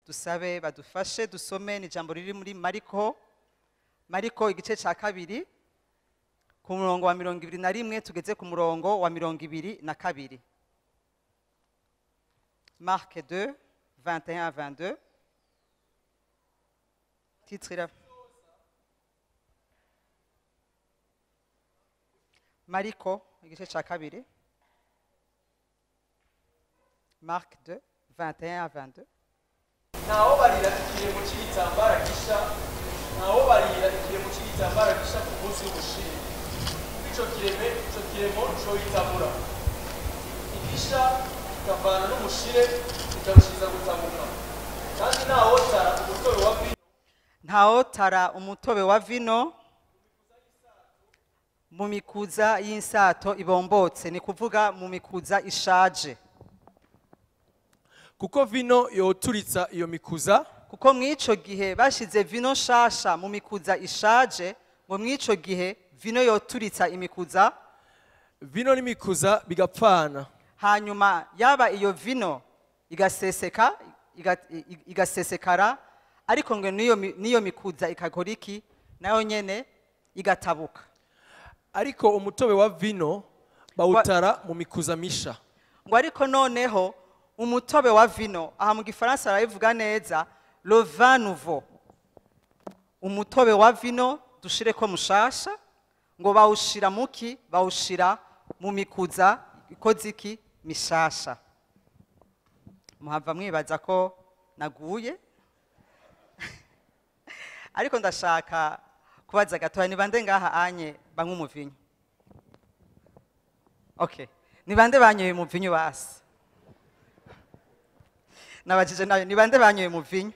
dusabe badufashe dusome n'ijambo riri muri Mariko igice ca kabiri ku murongo wa 21 tugeze ku murongo wa 22. Marc 2 21 à 22. Titre là. Mariko igice ca kabiri. Marc 2 21 à 22. Ntaho barira ikiremo cy'igitambara gisha ntaho barira ikiremo cy'igitambara gisha ku munsi w'ubushire ico kiremo cyo yitabura igisha kavana n'umushire kikarushiza gutamuka kandi ntaho tara umutobe wa vino mu mikuza y'insato ibombotse, ni kuvuga mu mikuza ishaje, kuko vino yoturitsa iyo mikuza, kuko mwico gihe bashize vino shasha mu mikuza ishaje, ngo mwico gihe vino yoturitsa imikuza, vino n'imikuza bigapfana, hanyuma yaba iyo vino igasesekara, ariko ngo niyo mikuza ikakora iki, nayo nyene igatabuka. Ariko umutobe wa vino bawutara mu mikuza misha. Ngo ariko noneho umutobe wa vino, aha mu Gifaransa barabivuga neza, le vin nouveau, umutobe wa vino dushireko mushasha, ngo bawushira muki, bawushira mu mikuza ikoze iki, mishasha. Muhava mwibaza ko naguye ariko ndashaka kubaza gatoya, ni bande ngaha anye banywa umuvinyo? Okay, ni bande banyoye umuvinyo basi? Nabajije nayo, ni bande banyoye umuvinyo?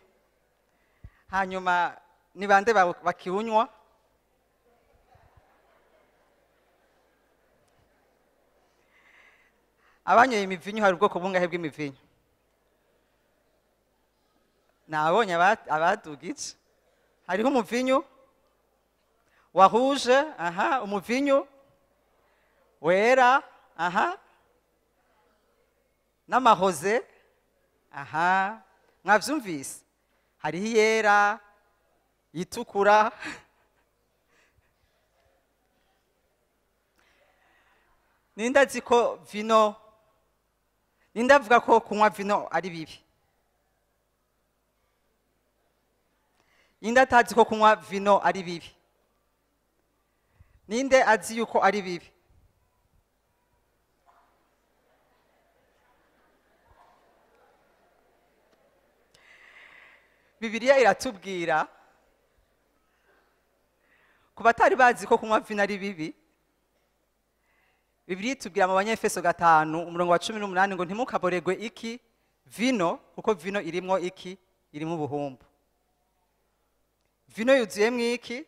Hanyuma ni bande bakiunywa? Abanyoye imivinyo hari ubwoko bungahe bw'imivinyo? Nabonye abadugije. Hariho umuvinyo wa rouge, aha, umuvinyo wera, aha, n'amahoze, aha, mwavyumvise? Hariho iyera, yitukura, nindazi ko vino, nindavuga ko kunywa vino ari bibi? Ninde atazi ko kunywa vino ari bibi? Ninde azi yuko ari bibi? Bibiliya iratubwira, ku batari bazi ko kunywa vino ari bibi, Bibiliya itubwira mu Banyefeso 5 umurongo wa 18 ngo ntimukaboregwe iki vino, kuko vino irimwo iki, irimwo ubuhumbu. Vino yuzuyemwo iki,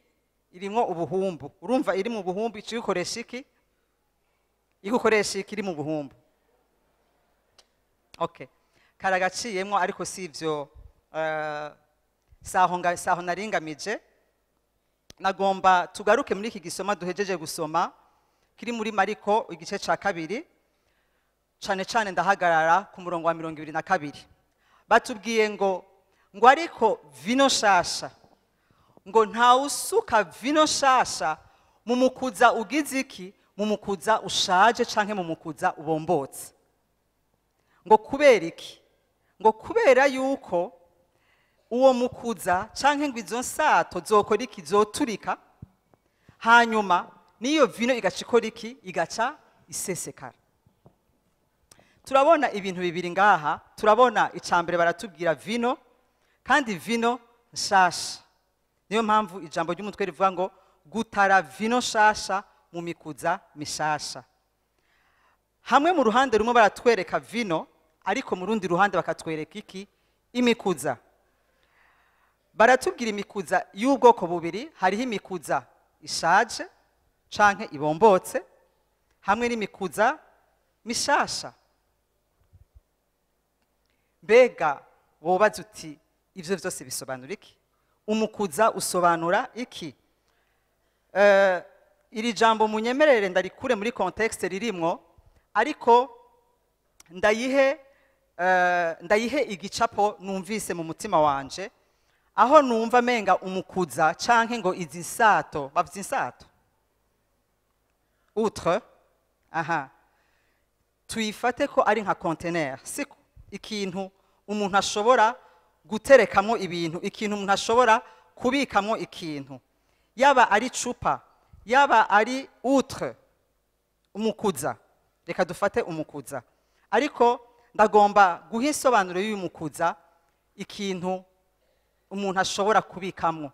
irimwo ubuhumbu. Urumva iri mu buhumbu icikoresha iki, igukoresha iki iri mu buhumbu. Okay, karagaciyemwo ariko sivyo, saho naringamije. Nagomba tugaruke muri iki gisoma duhejeje gusoma kiri muri Mariko igice ca 2, cane ndahagarara ku murongo wa 22. Batubwiye ngo ariko vino shasha, ngo nta usuka vino shasha mu mukuza ugize iki, mu mukuza ushaje canke mu mukuza ubombotse. Ngo kubera iki? Ngo kubera yuko uwo mukuza canke ngo izo nsato zokora iki, zoturika, hanyuma niyo vino igacikora iki, igaca isesekara. Turabona ibintu bibiri ngaha, turabona icambere baratubwira vino, kandi vino nshasha. Niyo mpamvu ijambo ry'umutwe rivuga ngo gutara vino shasha mu mikuza mishasha. hamwe mu ruhande rumwe baratwereka vino ariko mu rundi ruhande bakatwereka iki imikuza baratubwira imikuza y'ubwoko bubiri hariho imikuza ishaje canke ibombotse hamwe n'imikuza mishasha mbega wobaza uti ivyo vyose bisobanura iki umukuza usobanura iki iri jambo munyemerere ndarikure muri contexte ririmwo ariko ndayihe igicapo numvise mu mutima wanje aho numva menga umukuza canke ngo izi nsato bavuze insato outre aha tuyifate ko ari nka container siko ikintu umuntu ashobora guterekamo ibintu ikintu umuntu ashobora kubikamo ikintu yaba ari cupa yaba ari outre umukuza reka dufate umukuza ariko ndagomba guha insobanuro y'uyu mukuza ikintu umuntu ashobora kubikamo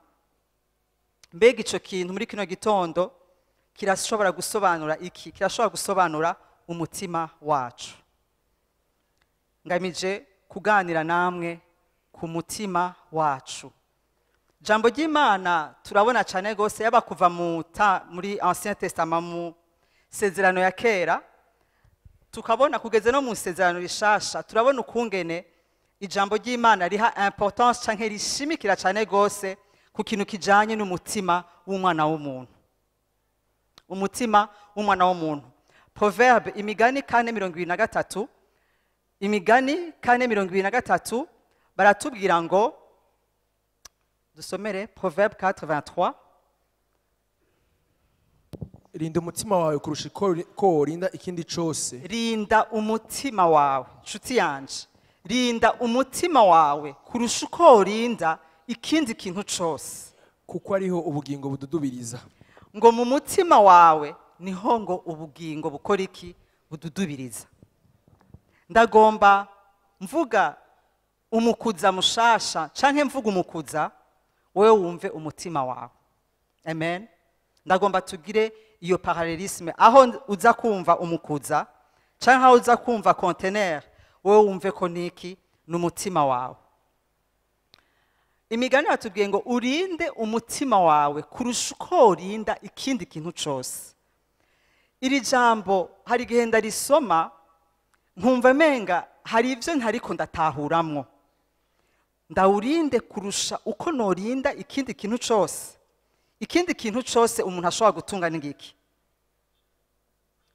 mbega ico kintu muri kino gitondo kirashobora gusobanura iki kirashobora gusobanura umutima wacu ngamije kuganira namwe ku mutima wacu jambo ry'Imana turabona cyane gose yaba kuva muri Ancien Testament mu sezerano ya kera tukabona kugeze no mu sezerano rishasha turabona ukungene ijambo ry'Imana riha importance canke rishimikira cyane gose ku kintu kijanye n'umutima w'umwana w'umuntu umutima w'umwana w'umuntu Proverbe imigani 4:23 imigani 4:23 baratubwira ngo dusomere Proverbe 4:23 rinda umutima wawe kurusha ko worinda ikindi cose rinda umutima wawe nshuti yanje rinda umutima wawe kurusha uko worinda ikindi kintu cose kuko ariho ubugingo bududubiriza ngo mu mutima wawe niho ngo ubugingo bukora iki bududubiriza ndagomba mvuga umukuza mushasha canke mvuga umukuza wewe wumve umutima wawe amen ndagomba tugire iyo parallelisme aho uza kumva umukuza canke aho uza kumva container wewe wumve ko niki n'umutima wawe imigani batubwiye ngo urinde umutima wawe kurusha uko urinda ikindi kintu cose iri jambo hari igihe ndarisoma nkumva menga hari ivyo ntariko ndatahuramwo ndawurinde kurusha uko norinda ikindi kintu cose ikindi kintu cose umuntu ashobora gutunga n'igiki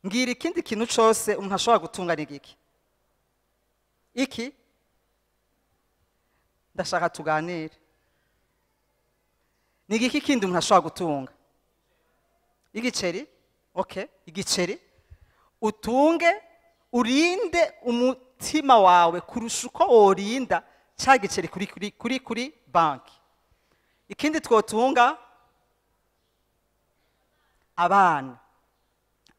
ngira ikindi kintu cose umuntu ashobora gutunga n'igiki iki ndashaka tuganire ni igiki kindi umuntu ashobora gutunga igiceri okay igiceri utunge urinde umutima wawe kurusha uko worinda ca giceri kuri banki ikindi twotunga abana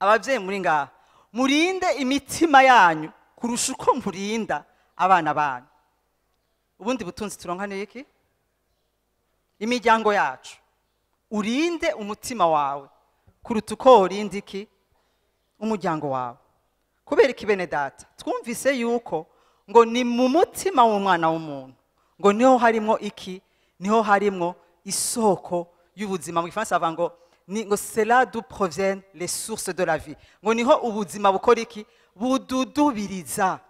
abavyeyi muri ngaha murinde imitima yanyu kurusha uko murinda abana banyu ubundi butunzi turonka niki imiryango yacu urinde umutima wawe kuruta uko worinda iki umuryango wawe kubera iki bene data twumvise yuko ngo ni mu mutima w'umwana w'umuntu ngo niho harimo iki niho harimo isoko y'ubuzima mu Gifaransa bavuga ngo c'est là d'où proviennent les sources de la vie ngo niho ubuzima bukora iki bududubiriza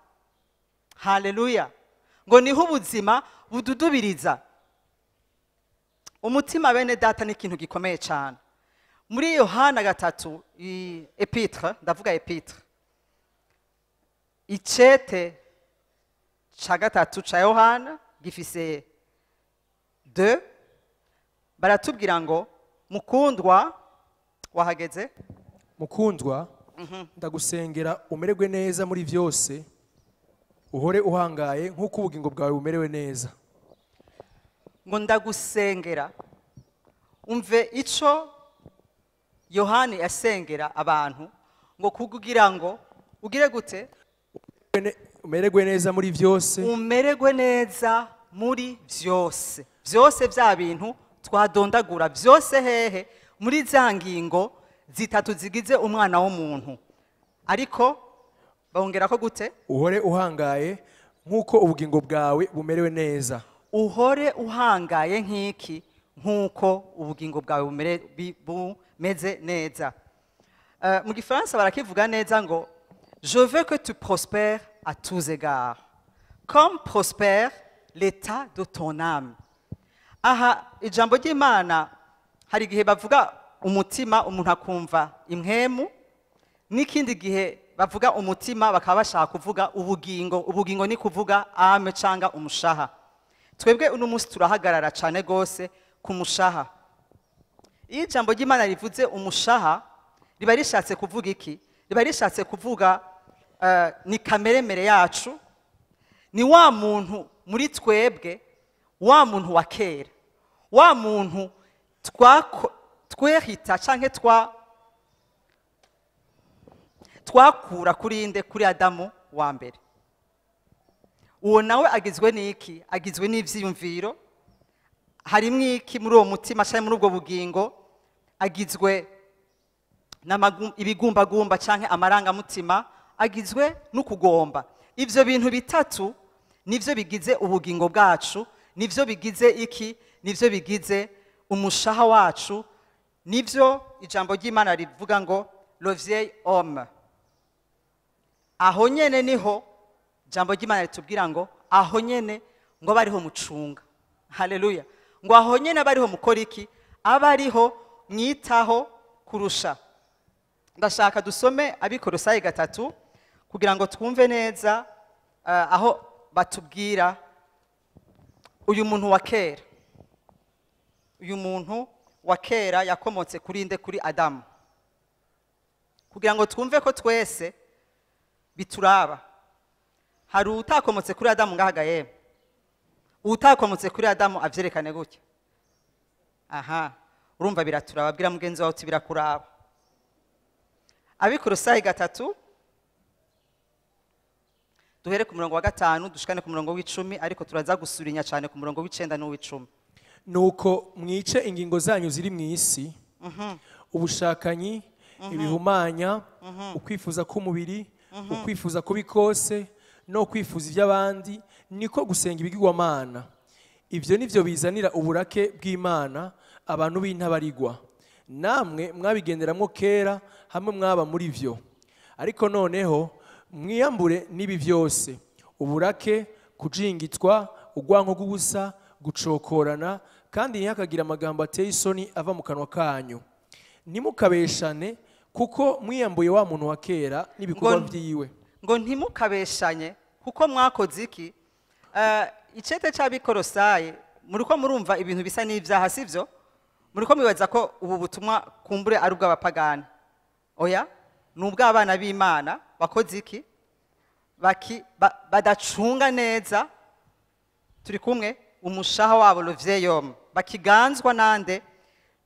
haleluya ngo niho ubuzima bududubiriza umutima bene data ni ikintu gikomeye cyane muri Yohana 3 epitre ndavuga epitre icete ca gatatu ca Yohana gifise 2 baratubwira ngo mukundwa wahageze mukundwa ndagusengera umererwe neza muri vyose uhore uhangaye nk'uko ubugingo bwawe bumerewe neza ngo ndagusengera umve ico Yohani yasengera abantu ngo kugira ngo ugire gute umererwe neza muri vyose umererwe neza muri vyose vyose vya bintu twadondagura vyose hehe muri za ngingo zitatu zigize umwana w'umuntu ariko bongera ko gute uhore uhangaye nk'uko ubugingo bwawe bumerewe neza. uhore uhangaye nk'iki nk'uko ubugingo bwawe bumeze neza. Mu gifaransa barakivuga neza ngo je veux que tu prospères à tous égards comme prospère l'état de ton âme. Aha ijambo ry'Imana hari igihe bavuga umutima umuntu akumva impwemu, n'ikindi gihe bavuga umutima bakaba bashaka kuvuga ubugingo. Ubugingo ni kuvuga ame cyangwa umushaha. Twebwe uno munsi turahagarara cyane gose ku mushaha. Iyo ijambo ry'Imana rivuze umushaha riba rishatse kuvuga iki? Riba rishatse kuvuga ni kameremere yacu, ni wa muntu muri twebwe, wa muntu wa kera, wa muntu twehita canke twakura kuri Adamu wa mbere. Uwo nawe agizwe n'iki? Agizwe n'ivyiyumviro. Harimwo iki muri uwo mutima canke muri ubwo bugingo? Agizwe ibigumbagumba canke amarangamutima, agizwe n'ukugomba. Ivyo bintu bitatu nivyo bigize ubugingo bwacu, nivyo bigize iki? Nivyo bigize umushaha wacu, nivyo ijambo ry'Imana rivuga ngo le vieil homme. Aho nyene niho ijambo ry'Imana ritubwira ngo aho nyene ngo bariho mucunga. Haleluya. Ngo aho nyene bariho mukora iki? Abariho mwitaho kurusha. Ndashaka dusome Abikolosayi 3 kugira ngo twumve neza aho batubwira uyu muntu wa kera. Uyu muntu wa kera yakomotse kuri nde? Kuri Adamu. Kugira ngo twumve ko twese bituraba. Hari utakomotse kuri Adamu ngahagaye. Utakomotse kuri Adamu avyerekane gutya. Aha, urumva biraturaba. Bwira mugenzi wawe uti birakuraba. Abikolosayi 3 duhere ku murongo wa 5 dushikane ku murongo w'10, ariko turaza gusurinya cyane ku murongo w'9 n'uw'10. Nuko mwice ingingo zanyu ziri mu isi, ubushakanyi, ibihumanya, ukwifuza k'umubiri, ukwifuza kubi kose no kwifuza iby'abandi, niko gusenga ibigirwamana. Ibyo nivyo bizanira uburake bw'Imana abantu b'intabarigwa. Namwe mwabigenderamwo kera hamwe mwaba muri vyo. Ariko noneho mwiyambure n'ibi vyose: uburake, kujingitwa, ugwanko rw'ubusa, gucokorana, kandi ntihakagira amagambo ateye isoni ava mu kanwa kanyu. Ntimukabeshane, kuko mwiyambuye wa muntu wa kera n'ibikorwa vyiwe. Ngo ntimukabeshanye kuko mwakoze iki? Icete c'Abikolosayi muriko murumva ibintu bisa n'ivyaha, sivyo? Muriko mwibaza ko ubu butumwa kumbure ari ubw'abapagani. Oya, n'ubw'abana b'Imana bakoze iki? Badacunga neza, turi kumwe, umushaha wabo le vieil homme, bakiganzwa nande?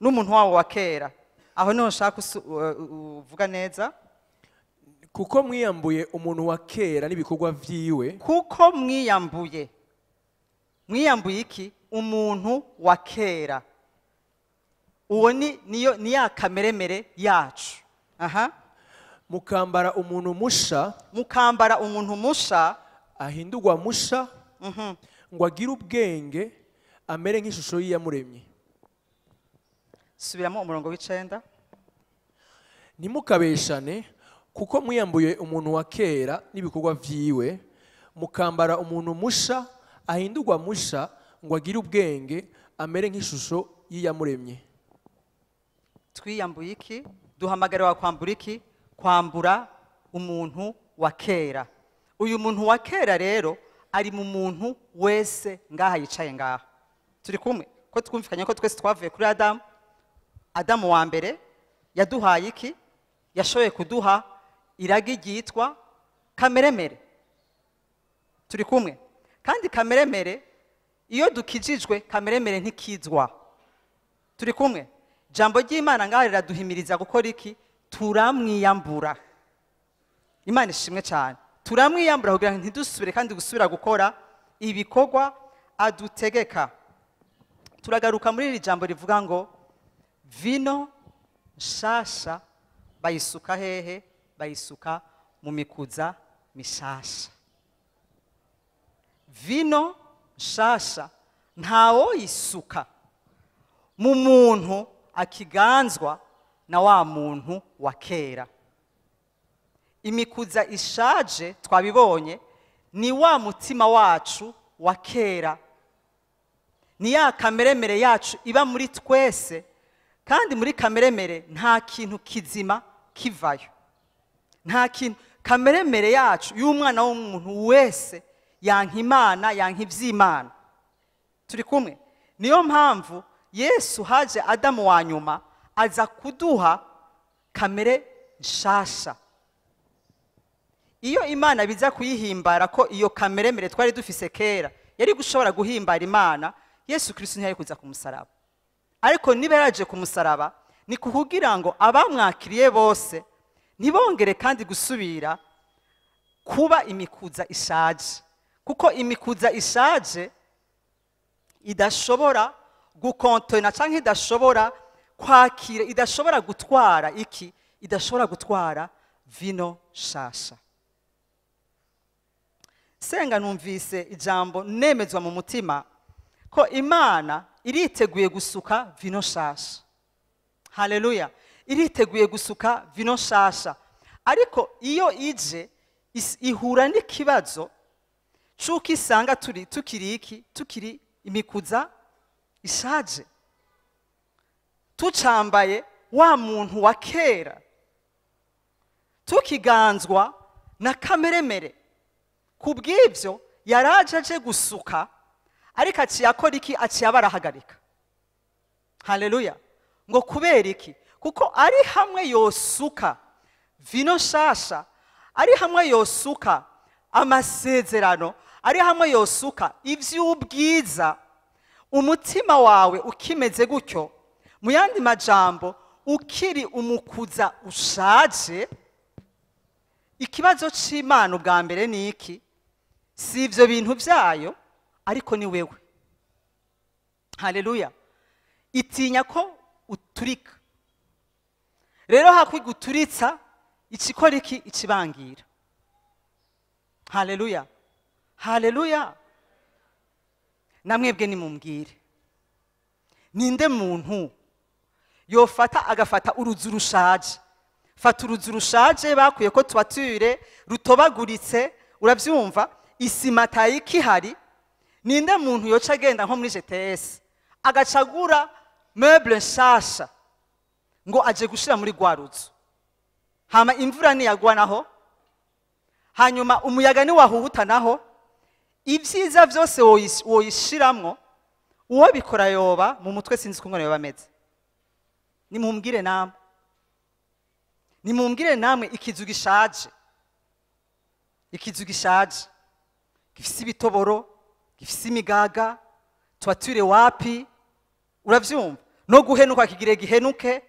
N'umuntu wabo wa kera. Aho niho nshaka uvuga neza. Kuko mwiyambuye umuntu wa kera n'ibikorwa vyiwe. Kuko mwiyambuye iki? Umuntu wa kera. Uwo ni ya kameremere yacu. Aha. Mukambara umuntu musha. Mukambara umuntu musha. Ahindurwa musha. Ngo agire ubwenge, amere nk'ishusho y'iyamuremye. Subiramo umurongo w'9. Ntimukabeshane, kuko mwiyambuye umuntu wa kera n'ibikorwa vyiwe, mukambara umuntu musha, ahindurwa musha, ngo agire ubwenge, amere nk'ishusho y'iyamuremye. Twiyambuye iki? Duhamagariwe kwambura iki? Kwambura umuntu wa kera. Uyu muntu wa kera rero ari mu muntu wese ngaha yicaye ngaha. Turi kumwe ko twumvikanye ko twese twavuye kuri Adamu. Adamu wa mbere yaduhaye iki? Yashoboye kuduha iragi ryitwa kameremere. Turi kumwe. Kandi kameremere iyo dukijijwe, kameremere ntikizwa. Turi kumwe. Jambo ry'Imana ngaha riraduhimiriza gukora iki? Turamwiyambura. Imana ishimwe cyane. Turamwiyambura kugira ngo ntidusubire kandi gusubira gukora ibikorwa adutegeka. Turagaruka muri iri jambo rivuga ngo vino nshasha bayisuka hehe? Bayisuka mu mikuza mishasha. Vino nshasha ntawo yisuka mu muntu akiganzwa na wa muntu wa kera. Imikuza ishaje twabibonye ni wa mutima wacu wa kera, ni ya kameremere yacu iba muri twese, kandi muri kameremere nta kintu kizima kivayo, nta kintu. Kameremere yacu y'umwana w'umuntu wese yanka Imana, yanka ivy'Imana. Turi kumwe? Niyo mpamvu Yesu haje Adamu wa nyuma aza kuduha kamere nshasha. Iyo Imana biza kuyihimbara ko iyo kameremere twari dufise kera yari gushobora guhimbara Imana, Yesu Kristo ntiyari kuza ku musaraba. Ariko niba yaraje ku musaraba ni kugira ngo abamwakiriye bose ntibongere kandi gusubira kuba imikuza ishaje, kuko imikuza ishaje idashobora gukontona canke idashobora kwakira, idashobora gutwara iki, idashobora gutwara vino shasha. Senga numvise ijambo nemezwa mu mutima ko Imana iriteguye gusuka vino shasha. Haleluya! Iriteguye gusuka vino shasha. Ariko iyo ije ihura n'ikibazo c'uko isanga tukiri imikuza ishaje, tucambaye wa muntu wa kera, tukiganzwa na kameremere. Kubw'ivyo yaraje aje gusuka, ariko aciye akora iki? Aciye abarahagarika. Haleluya! Ngo kubera iki? Kuko ari hamwe yosuka vino shasha, ari hamwe yosuka amasezerano, ari hamwe yosuka ivy'ubwiza, umutima wawe ukimeze gutyo, mu yandi majambo ukiri umukuza ushaje, ikibazo c'Imana ubwa mbere ni iki? Si ivyo bintu vyayo, ariko ni wewe. Haleluya! Itinya ko uturika. Rero hakwiguturitsa ikikora iki? Ikibangira. Haleluya! Haleluya! Namwebwe nimumbwire, ninde muntu yofata agafata uruzu rushaje? Fata uruzu rushaje bakuye ko tubature rutobaguritse, uravyumva, isima tayikihari. Ninde muntu yoca agenda nko muri GTS agacagura meuble nshasha ngo aje gushira muri gwaruzu, hama imvura niyagwanaho, hanyuma umuyaga ni wahuhutanaho, ivyiza vyose woyishiramwo, uwo bikora yoba mu mutwe sinzi kumwe yoba ameze. Nimumbwire namwe, nimumbwire namwe ikizu gishaje, ikizu gishaje gifise ibitoboro, gifise imigaga, twature wapi, uravyumva, no guhenuka kigire gihenuke,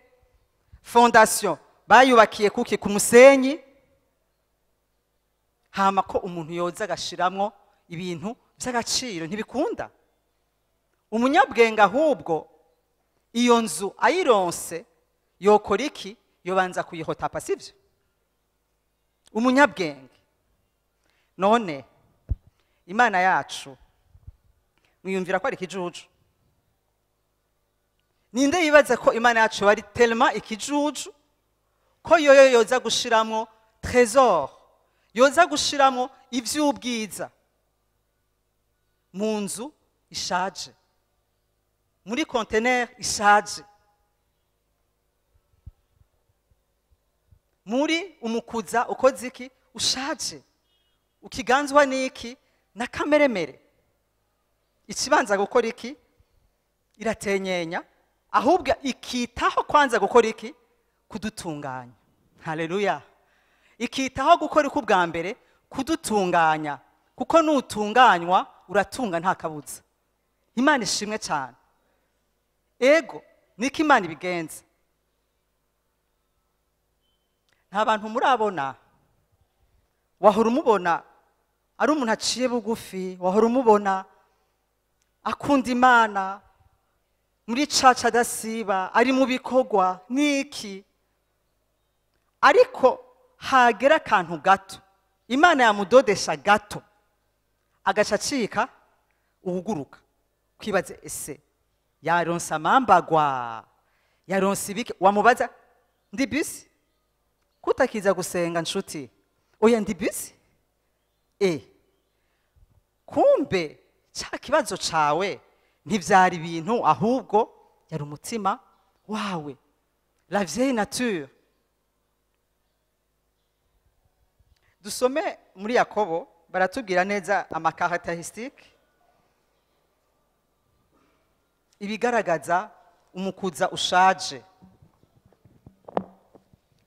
fondation bayubakiye kuki? Ku musenyi. Hama ko umuntu yoza agashiramwo ibintu by'agaciro, ntibikunda. Umunyabwenge ahubwo iyo nzu ayironse yokora iki? Yobanza kuyihotapa, sivyo? Umunyabwenge. None Imana yacu mwiyumvira ko ari ikijuju? Ninde yibaza ko Imana yacu bari tellement ikijuju ko yoyo yoza gushiramwo trésor, yoza gushiramwo ivy'ubwiza mu nzu ishaje, muri container ishaje, muri umukuza ukoze iki? Ushaje, ukiganzwa n'iki? Na kameremere. Ikibanza gukora iki? Iratenyenya, ahubwo ikitaho kwanza gukora iki? Kudutunganya. Haleluya! Ikitaho gukora iki ubwa mbere? Kudutunganya, kuko nutunganywa uratunga nta kabuza. Imana ishimwe cyane. Ego niko Imana ibigenza. Nta bantu murabona, wahora umubona ari umuntu aciye bugufi, wahora umubona akunda Imana, muri caca adasiba, ari mu bikorwa niki, ariko hagera akantu gato imana yamudodesha gato agaca acika uhuguruka kwibaze ese yaronse amambagwa yaronse ibiki wamubaza ndi bisi kutakiza gusenga nshuti oya ndi bisi kumbe cya kibazo cawe ntivyari ibintu ahubwo yari umutima wawe la vieille nature. Dusome muri Yakobo baratubwira neza amakarakteristique ibigaragaza umukuza ushaje.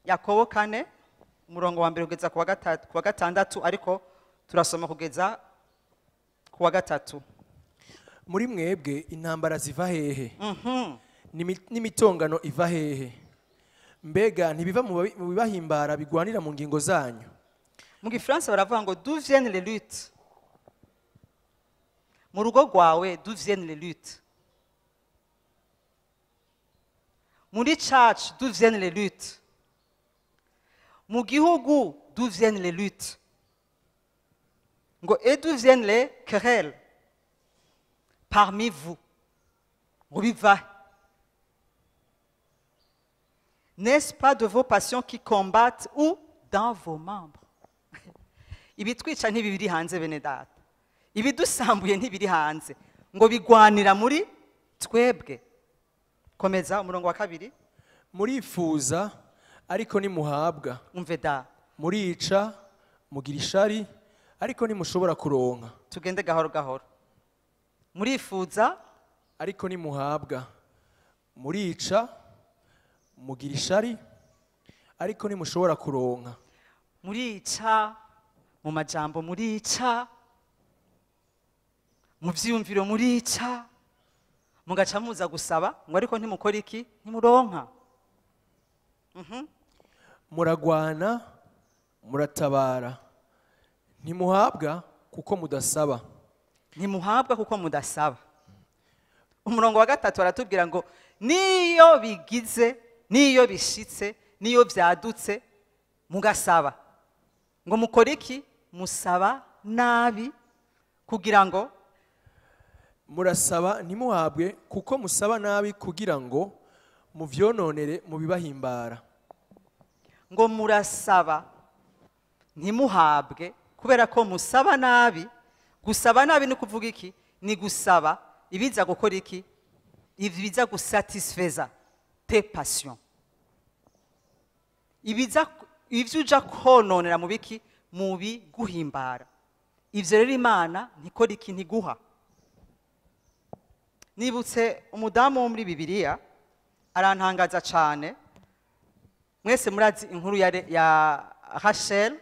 Yakobo 4 umurongo wa 1 kugeza ku wa gatandatu ariko turasoma kugeza ku wa gatatu. Muri mwebwe intambara ziva hehe? N'imitongano iva hehe? Mbega ntibiva mu bibahimbara bigwanira mu ngingo zanyu? Mu Gifaransa baravuga ngo d'où viennent les luttes? Mu rugo rwawe d'où viennent les luttes? Muri church d'où viennent les luttes? Mu gihugu d'où viennent les luttes? Ngo et d'où viennent les querelles? Parmi vous. Ngo biva. N'est-ce pas de vos passions qui combattent ou dans vos membres? Ibitwica ntibiri hanze bene data. Ibidusambuye ntibiri hanze. Ngo bigwanira muri twebwe. Komeza umurongo wa 2. Murifuza ariko nimuhabwa. Umve da. Murica mugira ishari ariko nimushobora kuronka. Tugende gahoro gahoro. Murifuza ariko nimuhabwa. Murica mugira ishari ariko nimushobora kuronka. Murica mu majambo, murica mu vyumviro, murica mugaca muza gusaba ngo ariko ntimukora iki? Ntimuronka. Muragwana muratabara ntimuhabwa kuko mudasaba. Ntimuhabwa kuko mudasaba. Umurongo wa 3 baratubwira ngo niyo bigize, niyo bishitse, niyo vyadutse mugasaba ngo mukora iki? Musaba nabi kugira ngo murasaba ntimuhabwe kuko musaba nabi kugira ngo muvyononere mu bibahimbara. Ngo murasaba ntimuhabwe kubera ko musaba nabi. Gusaba nabi ni kuvuga iki? Ni gusaba ibiza gukora iki? Ibiza gusatisfeza tes passions. Ibiza ivyo uja kononera mu biki? Mu biguhimbara. Ivyo rero Imana ntikora iki? Ntiguha. Nibutse umudamu wo muri Bibiliya arantangaza cyane. Mwese murazi inkuru ya Rachel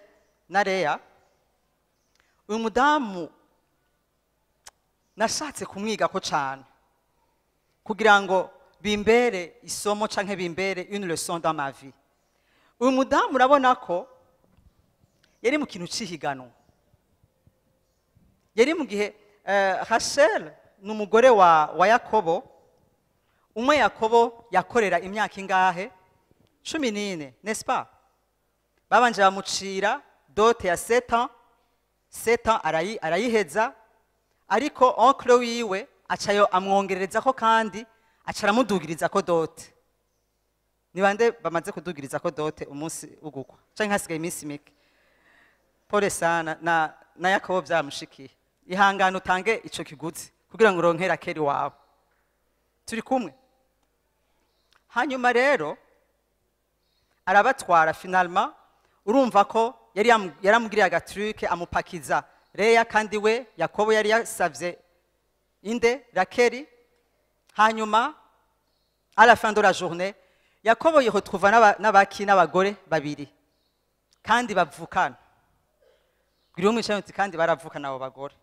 na Leah. Uyu mudamu nashatse kumwiga ko cyane kugira ngo bimbere isomo canke bimbere une leçon dans ma vie. Uyu mudamu urabona ko yari mu kintu cihigano. Yari mu gihe Rachel n'umugore wa Yakobo. Umwe Yakobo yakorera imyaka ingahe? 14, n'est-ce pas? Babanje bamucira dote ya 7 ans. 7 ans arayiheza ariko oncle wiwe acayo amwongerereza ko kandi acaramudugiriza ko dote. Ni bande bamaze kudugiriza ko dote umunsi ugukwa canke hasigaye iminsi mike? Pole sana na Yakobo byamushikiye. Ihangana utange ico kiguzi kugira ngo uronkera keri wawe. Turi kumwe. Hanyuma rero arabatwara finalement. Urumva ko yaramugiriye agatruke amupakiza Leah kandi we Yakobo yari yasavye inde Rakeli. Hanyuma à la fin de la journée Yakobo yiretrouva n'abaki n'abagore babiri kandi bavukana. Bwiriwe mwishanuti kandi baravukana abo bagore.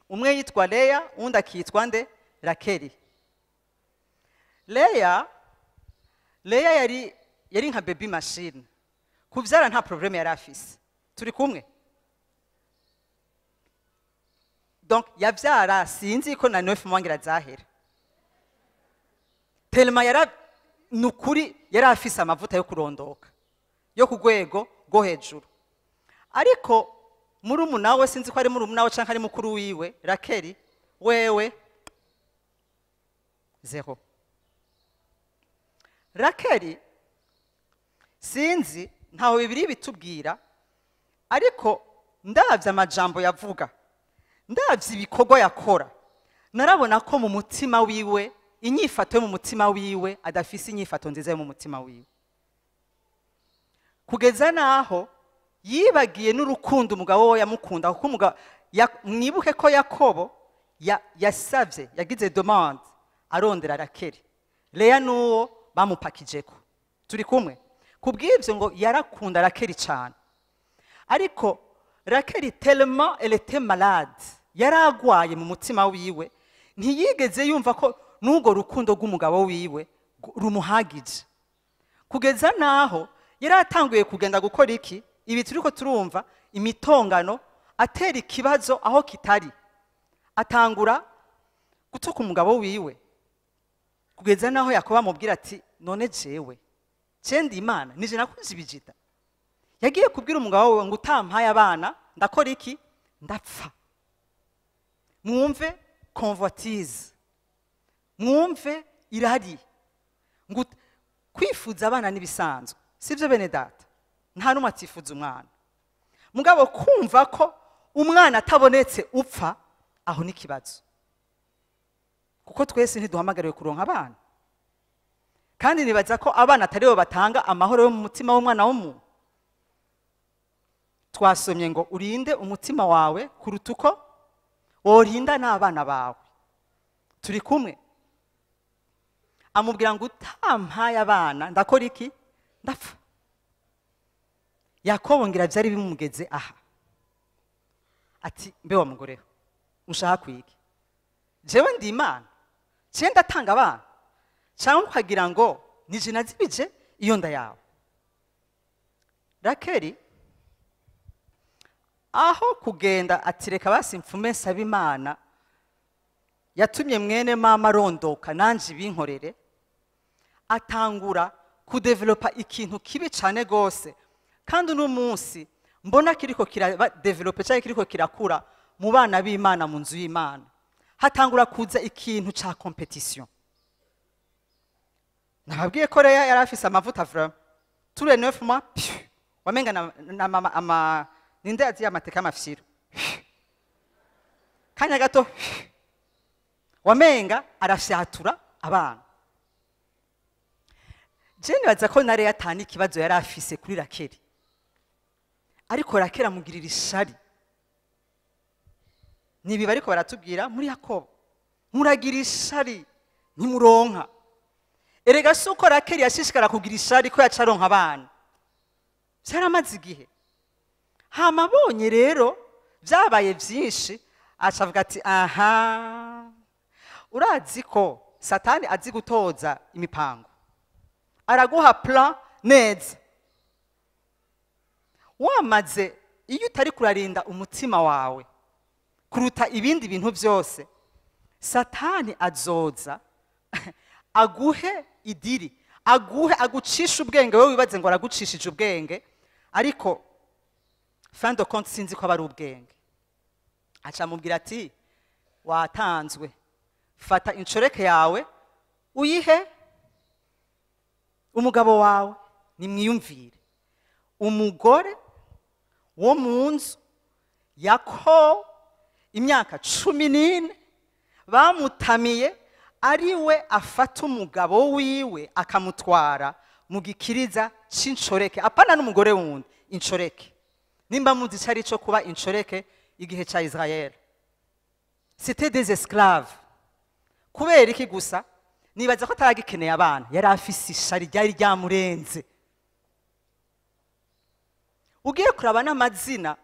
Umwe yitwa Leah undi akitwa nde? Rakeli. Leah yari nka baby machine. Kuvyara nta problème yari afise. Turi kumwe. Donc yavyara sinzi ko na 9 mois ngira zahera. Tellement nukuri yari afise amavuta yo kurondoka yo kugwego rwo hejuru. Ariko murumuna we, sinzi ko ari murumuna we canke ari mukuru wiwe, Rakeli wewe zero. Rakeli sinzi ntaho bibiri bitubwira, ariko ndavye amajambo yavuga, ndavye ibikorwa yakora, narabona ko mu mutima wiwe, inyifato yo mu mutima wiwe adafise inyifato nziza yo mu mutima wiwe, kugeza naho yibagiye n'urukundo umugabo we yamukunda. Kuko umugabo mwibuke ko Yakobo yasavye, yagize demande arondera Rakeli, Leya nuwo bamupakijeko. Turi kumwe? Kubw'ivyo ngo yarakunda Rakeli cyane, ariko Rakeli tellement elle était malade, yaragwaye mu mutima wiwe, ntiyigeze yumva ko n'ubwo rukundo rw'umugabo wiwe rumuhagije, kugeza naho yaratanguye kugenda gukora iki, ibi turiko turumva imitongano, atera ikibazo aho kitari, atangura gutuka umugabo wiwe, kugeza naho Yakobo amubwira ati none jewe cendi Imana nije nakunze ibijita. Yagiye kubwira umugabo we ngo utampaye abana ndakora iki, ndapfa. Mwumve convoitise, mwumve irari, ngo kwifuza abana nibisanzwe, sivyo bene data? Nta numwe atifuza umwana, mugabo kumva ko umwana atabonetse upfa, aho nikibazo. Kuko twese ntiduhamagariwe kuronka abana, kandi nibaza ko abana atari bo batanga amahoro yo mu mutima w'umwana w'umuntu. Twasomye ngo urinde umutima wawe kuruta uko worinda n'abana bawe. Turi kumwe? Amubwira ngo utampaye abana ndakora iki, ndapfa. Yakobo ngira byari bimugeze aha, ati mbe wa mugoreho ushaka kwiki, jewe ndi Imana cyenda tanga abana, cyangwa ukagira ngo nije nazibije iyo nda yawe. Rakeli aho kugenda ati reka basi mfume nsaba Imana, yatumye mwene mama rondoka nanje binkorere, atangura kudevelopa ikintu kibi cyane gose, kandi uno munsi mbona kiriko kiradevelope cyangwa kiriko kirakura mu bana b'Imana, mu nzu y'Imana. Hatangura kuza ikintu ca competition. Nababwiye ko Leya yari afise amavuta vraiment tous les 9 mois, wamenga na mama ninde azi amateka y'amafyiro, kanya gato wamenga arafyatura abana. Jeni baza ko na Leya atani ikibazo yari afise kuri Rakeli, ariko Rakeli amugirira ishari. Nibi bariko baratubwira muri Yakobo, muragira ishari ntimuronka. Erega suko Rakeli yashishikara kugira ishari ko yacaronka abana, byaramaze igihe. Hama bonye rero byabaye byinshi, acavuga ati aha, urazi ko Satani azi gutoza imipango, araguha plan neza. Wamaze iyo utari kurarinda umutima wawe kuruta ibindi bintu byose, Satani azoza aguhe idiri, agucisha ubwenge, wowe wibaze ngo aragucishije ubwenge, ariko fin de compte sinzi ko bari ubwenge. Aca mubwira ati watanzwe, fata inshoreke yawe uyihe umugabo wawe. Nimwiyumvire umugore wo mu nzu Yakobo imyaka 14 bamutamiye, ari we afata umugabo wiwe akamutwara mu gikiriza c'inshoreke, apana n'umugore wundi, inshoreke. Nimba muzi cari cyo kuba inshoreke igihe ca Israel, c'était des esclaves. Kubera iki gusa? Nibaza ko ataragikeneye abana, yari afise ishari ryari ryamurenze. Ugiye kuraba n'amazina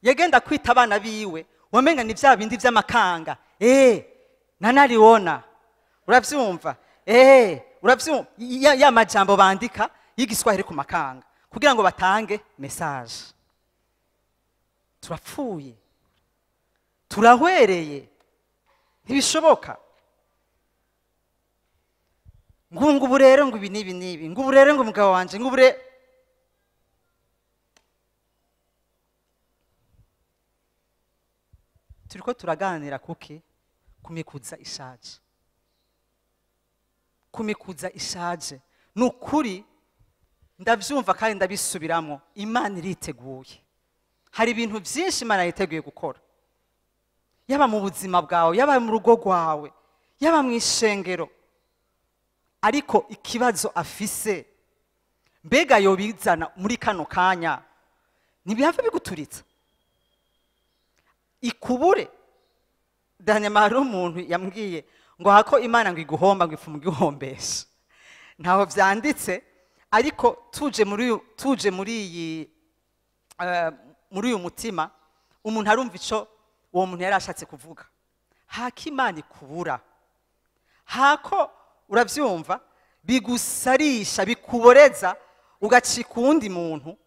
yagenda kwita abana biwe, wamenga ni bya bindi by'amakanga. Nanariona, uravyumva? Uravyumva ya majambo bandika y'igiswahili ku makanga kugira ngo batange message. Turapfuye, turahwereye, ntibishoboka. Ngubu rero ngo ibi nibi, ngubu rero ngo umugabo wanje, ngubu turiko turaganira kuki kumikuza ishaje, kumikuza ishaje. Nukuri ndavyumva kandi ndabisubiramo, Imana iriteguye. Hari ibintu byinshi Imana yiteguye gukora, yaba mu buzima bwawe, yaba mu rugo rwawe, yaba mu ishengero. Ariko ikibazo afise, mbega yobizana muri kano kanya ntibihava biguturitsa ikubure. Danyamara umuntu yambwiye ngo hako Imana ngo iguhomba ngo ifumu gihombesha, ntaho vyanditse. Ariko tuje muri uyu mutima, umuntu arumva ico uwo muntu yarashatse kuvuga. Hako Imana ikubura, hako uravyumva bigusarisha bikuboreza ugacika uwundi muntu,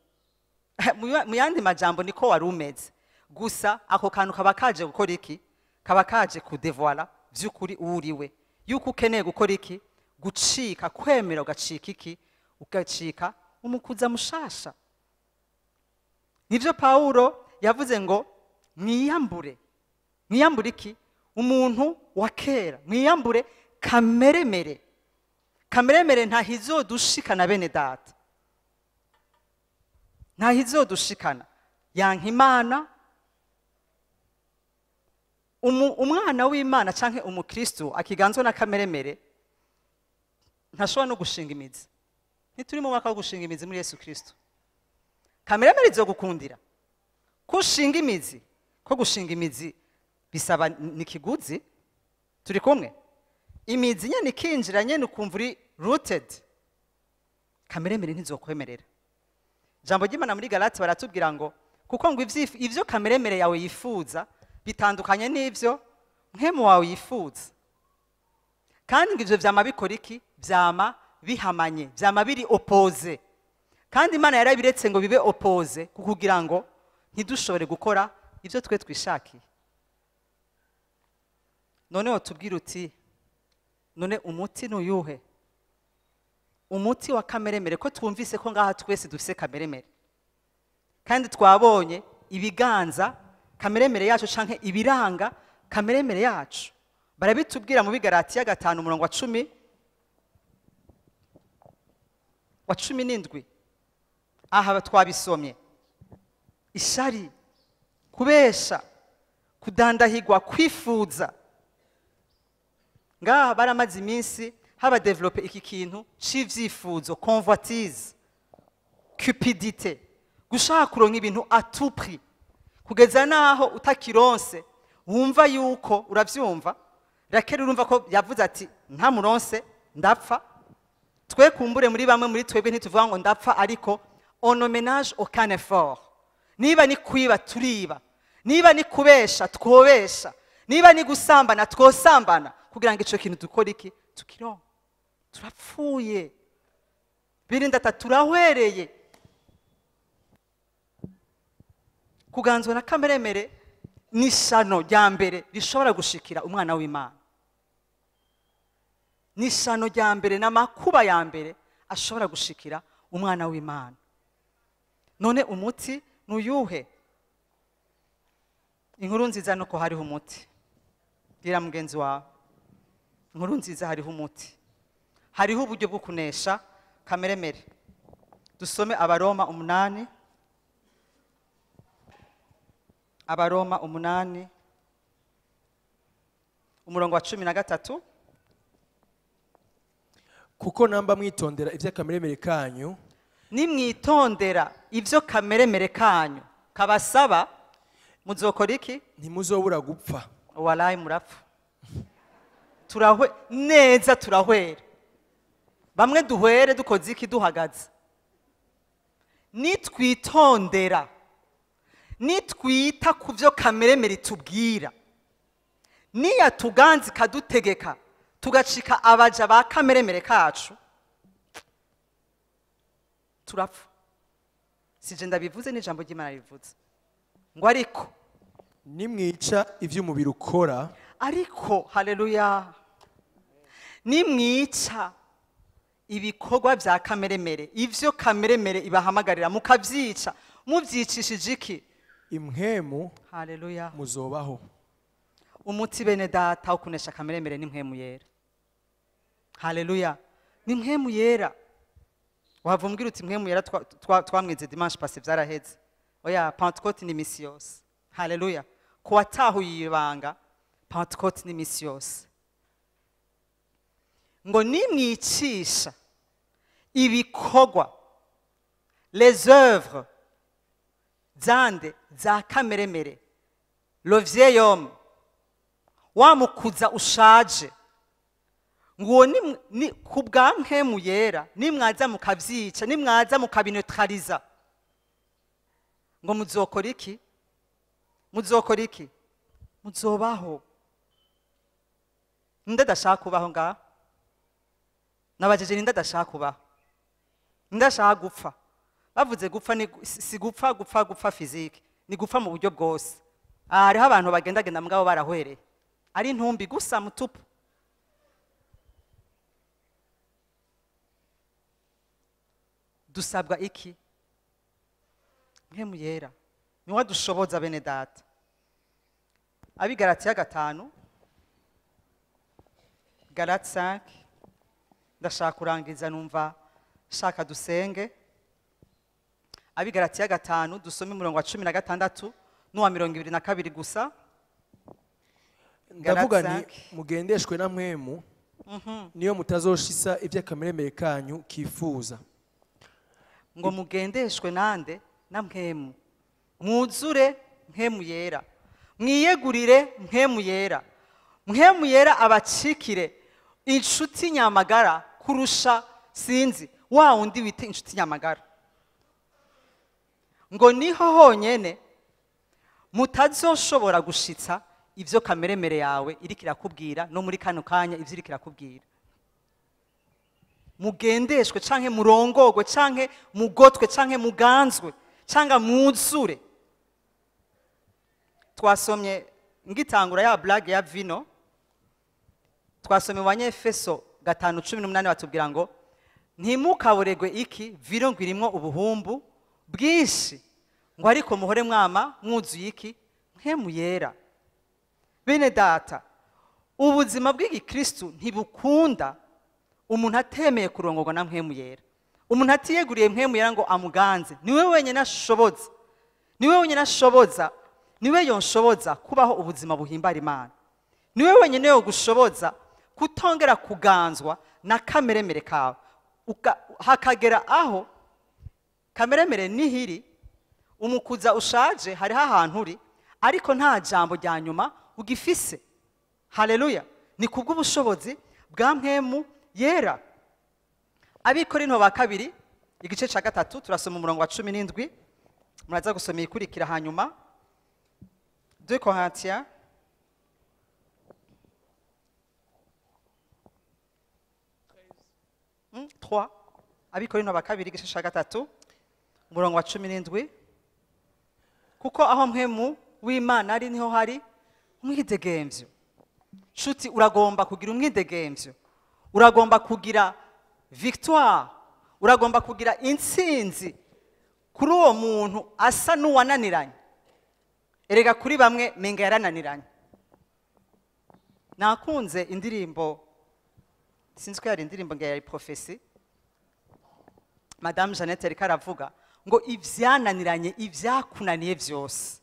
mu yandi majambo niko wari umeze, gusa ako kantu kaba kaje gukora iki? Kaba kaje kudevoila vy'ukuri uriwe, yuko ukeneye gukora iki? Gucika, kwemera ugacika iki? Ugacika umukuza mushasha. Nivyo Paulo yavuze ngo mwiyambure. Mwiyambure iki? Umuntu wa kera, mwiyambure kameremere. Kameremere ntahizodushikana bene data, ntahizodushikana. Yanka Imana, umwana w'Imana canke umukristo akiganzwa na kameremere ntashobora no gushinga imizi. Ntituri mu mwaka wo gushinga imizi muri Yesu Kristo. Kameremere izogukundira kushinga imizi, ko gushinga imizi bisaba nikiguzi. Turi kumwe? Imizi nyene ikinjira nyene ukumva uri rooted, kameremere ntizokwemerera. Jambo ry'Imana muri Galati baratubwira ngo kuko ngo ivyo kameremere yawe yifuza bitandukanye n'ivyo mpemu wawe yifuza, kandi ngo ivyo vyama bikora iki? Vyama bihamanye, vyama biri opposé. Kandi Imana yarabiretse ngo bibe opposé kukugira ngo ntidushobore gukora ivyo twe twishakiye. Noneho tubwira uti none umuti nuyuhe? Umuti wa kameremere, ko twumvise ko ngaha twese dufise kameremere, kandi twabonye ibiganza kameremere yacu canke ibiranga kameremere yacu. Barabitubwira mu Bigalatiya 5:17. Aha twabisomye: ishari, kubesha, kudandahigwa, kwifuza. Ngaha baramaze iminsi haba develope iki kintu c'ivyifuzo, convoitise, cupidité, gushaka kuronka ibintu à tout prix, kugeza naho utakironse wumva yuko, uravyumva, Rakeli urumva ko yavuze ati nta muronse ndapfa. Twe kumbure muri bamwe muri twebwe ntituvuga ngo ndapfa, ariko on ne ménage aucun effort. Niba ni kwiba turiba, niba ni kubesha twobesha, niba ni gusambana twosambana, kugira ngo ico kintu dukora iki? Tukironka. Turapfuye, birinda turahwereye. Kuganzwa na kameremere ni shano rya mbere rishobora gushikira umwana w'Imana. Ni shano rya mbere n'amakuba ya mbere ashobora gushikira umwana w'Imana. None umuti nuyuhe? Inkuru nziza nuko hariho umuti. Gira mugenzi wawe, inkuru nziza hariho umuti. Hariho uburyo bwo kunesha kameremere. Dusome Abaroma 8. Abaroma 8 umurongo wa 13. Kuko namba mwitondera ivyo kameremere kanyu, nimwitondera ivyo kameremere kanyu kabasaba, muzokora iki? ntimuzobura gupfa. Walayi murapfa. Turahwe neza, turahwera. Bamwe duhwere dukoze iki? Duhagaze. Nitwitondera, nitwita ku vyo kameremere tubwira, niya tuganzi kadutegeka tugacika abaja ba kameremere kacu, turapfa. Sije ndabivuze, ni ijambo ry'Imana rivuze ngo ariko nimwica ivy'umubiri ukora, ariko haleluya, nimwica ibikorwa vya kameremere, ivyo kameremere ibahamagarira mukavyica, muvyicishije iki? Impwemu Haleluya, muzobaho. umuti bene data wo kunesha kameremere ni mpwemu yera. Haleluya, ni mpwemu yera. Wava umbwira uti mpwemu yera twamwize dimanche passé vyaraheze. Oya, Pentecote ni misi yose. Haleluya, ku watahuye ibanga, Pentecote ni misi yose. Ngo nimwicisha ibikorwa, les œuvres zande za kameremere, le vieil homme, wamukuza ushaje, ngo ni kubwa mpwemu yera, nimwaza mukavyica, nimwaza mukabineutraliza, ngo muzokora iki? Muzokora iki? Muzobaho. Nde dashaka kubaho ngaho? Nabajeje ninde dashaka kubaho? Ndashaka gupfa. Bavuze gupfa ni si gupfa physique, ni gupfa mu buryo bwose. Hariho abantu bagendagenda mugabo barahwereye, ari intumbi gusa mutupu. Dusabwa iki? Mpwemu yera ni wadushoboza bene data. Abigalatiya 5, Galate 5, ndashaka kurangiza numva shaka dusenge. Abigalatiya 5 dusome umurongo wa 16 n'uwa 22 gusa. Ndavuga ni mugendeshwe na mpwemu, niyo mutazoshisa ivy'akameremere kanyu kifuza. Ngo mugendeshwe nande? Na mpwemu. Mwuzure mpwemu yera, mwiyegurire mpwemu yera. Mpwemu yera abacikire inshuti nyamagara kurusha sinzi wa undi wite inshuti nyamagara. Ngo niho honyene mutazoshobora gushitsa ivyo kameremere yawe iriko irakubwira, no muri kano kanya ivyo iriko irakubwira. Mugendeshwe canke murongogwe canke mugotwe canke muganzwe canke muzure. Twasomye ngitangura ya blague ya vino, twasomye mu Banyefeso 5:18 batubwira ngo ntimukaboregwe iki vino ngwirimwo ubuhumbu bwinshi, ngo ariko muhore mwama mwuzuye iki? Mpwemu yera. Bene data, ubuzima bw'igikristo ntibukunda umuntu atemeye kurongorwa na mpwemu yera. Umuntu atiyeguriye mpwemu yera ngo amuganze, niwe wenyine ashoboza, niwe wenyine ashoboza, niwe yonshoboza kubaho ubuzima buhimbara Imana, niwe wenyine yo gushoboza kutongera kuganzwa na kameremere kawe. Hakagera aho kameremere nihiri, umukuza ushaje hariho ahantu uri, ariko nta jambo rya nyuma ugifise. Haleluya, ni kubw'ubushobozi bwa mpwemu yera. Abikorinto ba 2 igice ca 3 turasoma umurongo wa 17, muraza gusoma ikurikira hanyuma. 2 Corinthiens 3, Abikorinto ba 2 igice ca 3 umurongo wa 17. Kuko aho mpwemu w'Imana ari niho hari umwidegemvyo. Shuti, uragomba kugira umwidegemvyo, uragomba kugira victoire, uragomba kugira intsinzi kuri uwo muntu asa n'uwananiranye. Erega kuri bamwe menga yarananiranye. Nakunze indirimbo, sinzi ko yari indirimbo ngiye yari prophecy, Madame Jeannette ariko aravuga ngo ivyananiranye, ivyakunaniye vyose,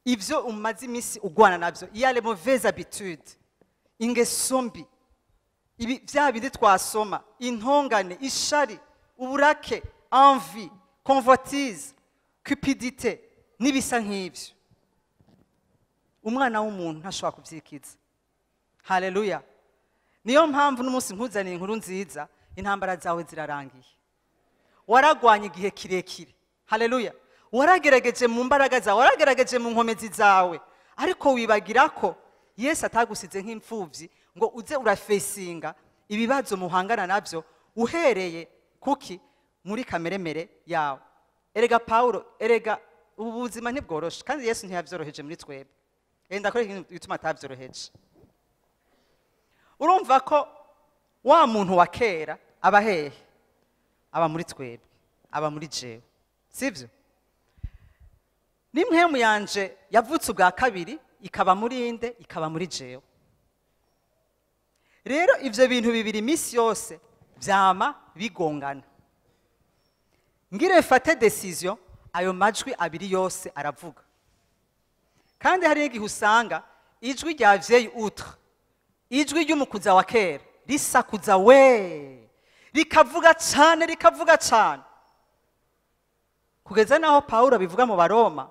ivyo umaze imisi ugwana navyo, il y a les mauvaises habitudes, ingeso mbi, ibi vya bindi twasoma, intongane, ishari, uburake, envie, convoitise, cupidité, n'ibisa nk'ivyo. Umwana w'umuntu ntashobora kuvyikiza. Haleluya. Niyo mpamvu n'umunsi nkuzaniye inkuru nziza, intambara zawe zirarangiye. Waragwanye igihe kirekire. Haleluya. Waragerageje mu mbaraga zawe, waragerageje mu nkomezi zawe, ariko wibagira ko Yesu atagusize nk'imfuvyi ngo uze urafesinga ibibazo muhangana navyo uhereye kuki muri kameremere yawe. Erega Paulo, erega ubuzima ntibworoshe, kandi Yesu ntiyavyoroheje muri twebwe. Enda kore ikintu bituma atavyoroheje. Urumva ko wa muntu wa kera aba hehe? Aba muri twebwe, aba muri jewe, sivyo? Nimpwemu yanje yavutse ubwa kabiri ikaba muri inde, ikaba muri jewe. Rero ivyo bintu bibiri misi yose vyama bigongana. Ngire mfate decision, ayo majwi abiri yose aravuga. Kandi hari igihe usanga ijwi rya vieille outre, ijwi ry'umukuza wa kera risakuza we, rikavuga cyane kugeza naho Pawulo bivuga mu Baroma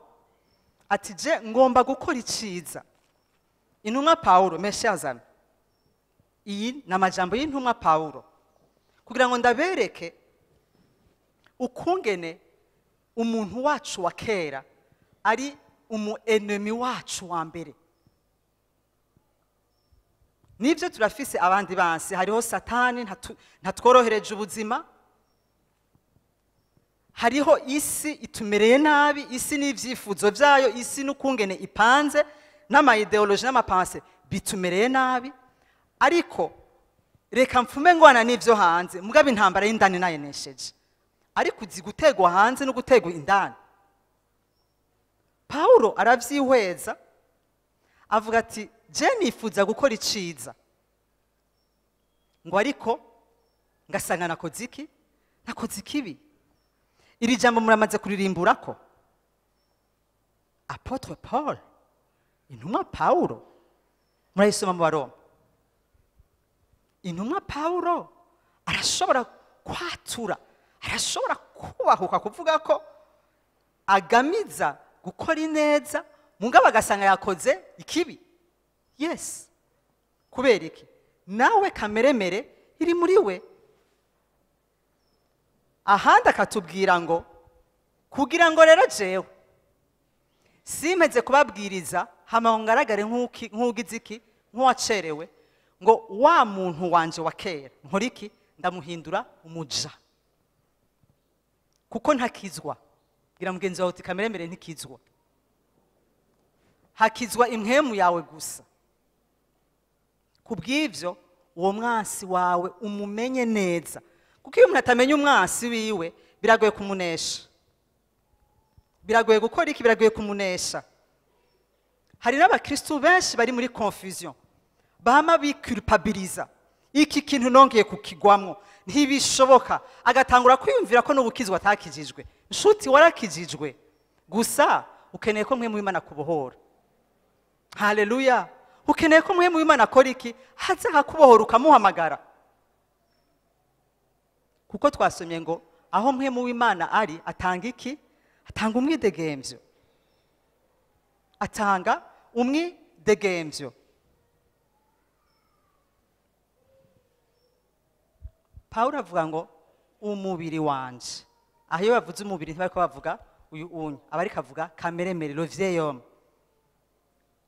ati je ngomba gukora iciza. Intumwa Pawulo, mes chers amis, iyi n'amajambo y'intumwa Pawulo kugira ngo ndabereke ukungene umuntu wacu wa kera ari enemy wacu wa mbere. Nibyo turafise abandi bansi, hariho Satani ntatworohereje ubuzima, hariho isi itumereye nabi, isi n'ivyifuzo vyayo, isi n'ukungene ipanze n'ama ideology n'amapanse bitumereye nabi. Ariko reka mfume ngwana n'ivyo hanze, mugabe intambara y'indani nayenesheje. Ariko uzi gutegwa hanze no gutegwa indani. Paulo aravyihweza avuga ati je nifuza gukora iciza, ngo ariko ngasanga nakoze ikibi. Iri jambo muramaze kuririmburako. Apotre Paul, intumwa Paulo, murayisoma mu Baroma. Intumwa Paulo arashobora kwatura, arashobora kubahuka kuvuga ko agamiza gukora ineza, mugabo agasanga yakoze ikibi. Yes. Kubera iki? Nawe kameremere iri muri we. Ahandi akatubwira ngo kugira ngo rero jewe simpeze kubabwiriza hama ngaragare nk'ugize iki, nk'uwacerewe, ngo wa muntu wanje wa kera nkora iki, ndamuhindura umuja. Kuko ntakizwa. Gira mugenzi wawe uti kameremere ntikizwa. Hakizwa impwemu yawe gusa. Kubw'ivyo uwo mwansi wawe umumenye neza. Kuko iyo umuntu atamenya umwansi wiwe biragoye kumunesha. Biragoye gukora iki, biragoye kumunesha. Hari n'abakristo benshi bari muri confusion. Bama biculpabiliza. Iki kintu nongeye kukigwamwo ntibishoboka, agatangura kwiyumvira ko n'ubukizwa atakijijwe. Nshuti warakijijwe, gusa ukeneye ko mwe mu Imana kubohora. Haleluya. Ukeneye ko mwe mu Imana akora iki, haza hakubohora ukamuhamagara. Kuko twasomye ngo aho mwe mu Imana ari atanga iki, atanga umwidegemvyo. Atanga umwidegemvyo. Paulo avuga ngo umubiri wanje. Aho iyo bavuze umubiri ntibariko bavuga uyu unyu, abariko avuga kameremere, le vieil homme,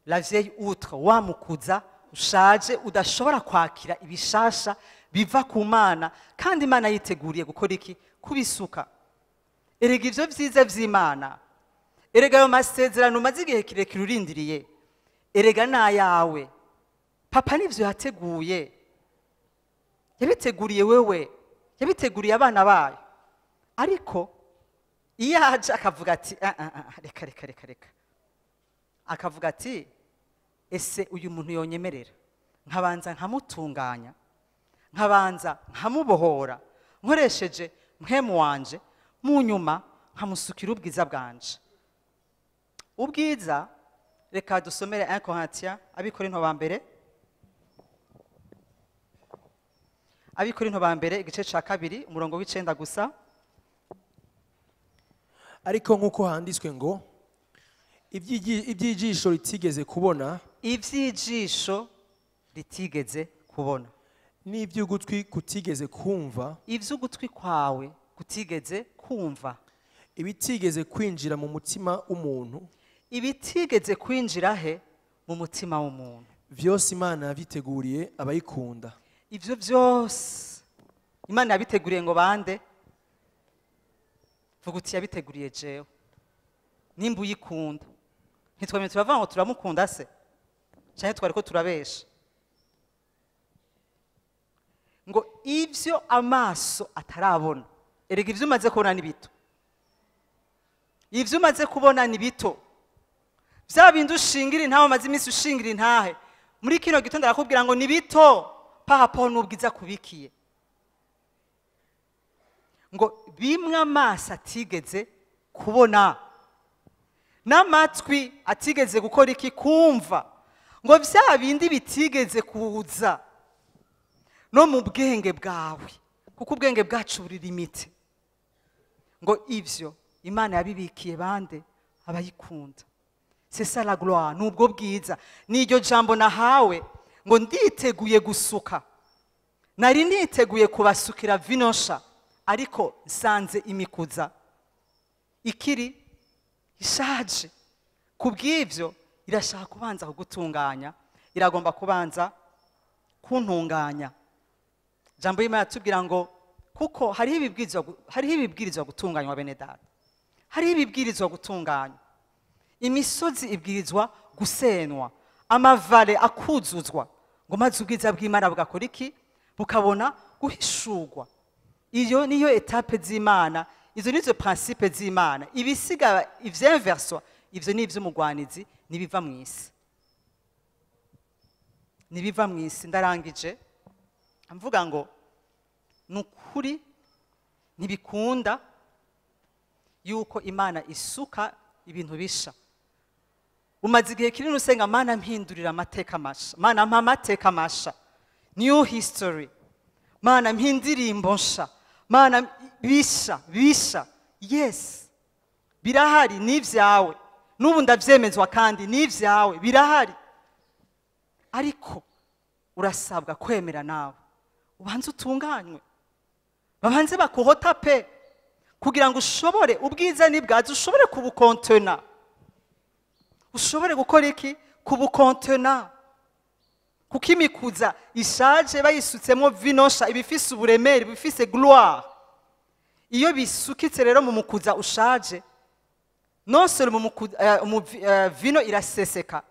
la vieille outre, wa mukuza ushaje udashobora kwakira ibishasha biva ku Mana, kandi Imana yiteguriye gukora iki, kubisuka. Erega ivyo vyiza vy'Imana, erega ayo masezerano umaze igihe kirekire urindiriye, erega n'ayawe papa nivyo yateguye. Yabiteguriye wewe, yabiteguriye abana bayo. Ariko iyo aje akavuga ati reka, akavuga ati ese uyu muntu yonyemerera nkabanza nkamutunganya, nkabanza nkamubohora, nkoresheje mpemu wanje, mu nyuma nkamusukira ubwiza bwanje. Ubwiza, reka dusomere 1 Corinthiens, Abikorinto ba mbere, Abikorinto ba mbere igice ca 2 umurongo w'icenda gusa. Ariko nk'uko handitswe ngo iby'ijisho ritigeze kubona, ivy'ijisho ritigeze kubona, n'iby'ugutwi kutigeze kumva, ivy'ugutwi kwawe kutigeze kumva, ibitigeze kwinjira mu mutima w'umuntu, ibitigeze kwinjira he, mu mutima w'umuntu, vyose Imana yabiteguriye abayikunda. Ivyo vyose Imana yabiteguriye ngo bande? Vuga uti yabiteguriye jewe. Nimba uyikunda, ntitwamenye turavuga ngo turamukunda se, canke twariko turabesha. Ngo ivyo amaso atarabona, erega ivyo umaze kubona ni bito. Ivyo umaze kubona ni bito, bya bindi ushingira intahe umaze iminsi ushingira intahe muri kino gitondo arakubwira ngo ni bito pahapo n'ubwiza kubikiye ngo bimwe amaso atigeze kubona n'amatwi atigeze gukora iki kumva ngo bya bindi bitigeze kuza no mu bwenge bwawe kuko ubwenge bwacu buri limite ngo ivyo Imana yabibikiye bande abayikunda. C'est ça la gloire, nubwo bwiza. Niryo jambo nahawe ngo nditeguye gusuka. Nari niteguye kubasukira vinosha ariko nsanze imikuza ikiri ishaje. Kubw'ivyo irashaka kubanza kugutunganya, iragomba kubanza kuntunganya. Jambo y'Imana tubwira ngo kuko hariho ibibwirizwa gutunganywa bene data. Hariho ibibwirizwa gutunganywa. Imisozi ibwirizwa gusenwa, amavale akuzuzwa ngo maze ubwiza bw'Imana bugakora iki? Bukabona guhishurwa. Iyo niyo etape z'Imana, izo nizo principe z'Imana. Ibisiga ivy'inverswa, ivyo ni ivy'umugwanizi nibiva mu isi. Nibiva mu isi. Ndarangije mvuga ngo nukuri ntibikunda yuko Imana isuka ibintu bisha. Umaze igihe kinini usenga Mana mpindurira amateka masha, Mana mpa amateka masha, new history, Mana mpindirimbo nsha, Mana bisha. Yes, birahari n'ivyawe, n'ubu ndavyemezwa kandi n'ivyawe birahari, ariko urasabwa kwemera nawe ubanze utunganywe, babanze bakuhota pe kugira ngo ushobore ubwiza nibwaza ushobore kubukontena, ushobore gukora iki? Kubukontena. Kuko imikuza ishaje bayisutsemo vinosha ibifise uburemere, ibifise gloire. Iyo bisukitse rero mu mukuza ushaje, non seulement vino iraseseka.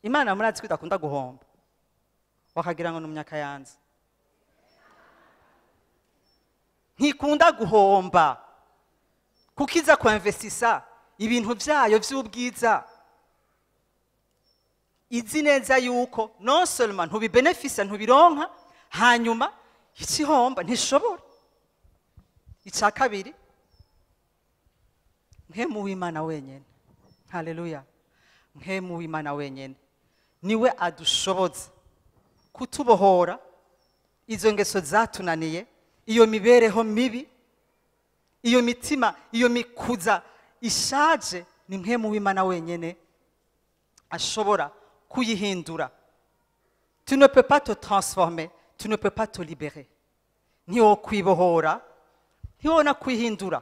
Imana murazi kwidakunda guhomba, wakagira ngo n'umunyakayanza. Ntikunda guhomba kuko iza kuinvestisa ibintu byayo by'ubwiza. Izi neza yuko non seulement ntubibenefisa ntubironka, hanyuma ikihomba ntishobora. Icya kabiri, mpemu w'Imana wenyene. Haleluya. Mpemu w'Imana wenyene niwe adushoboza kutubohora izo ngeso zatunaniye, iyo mibereho mibi, iyo mitima, iyo mikuza ishaje. Ni mpemu w'Imana wenyene ashobora kuyihindura. Tu ne peux pas te transformer, tu ne peux pas te libérer. Ntiwo kwibohora, ntiwona kwihindura.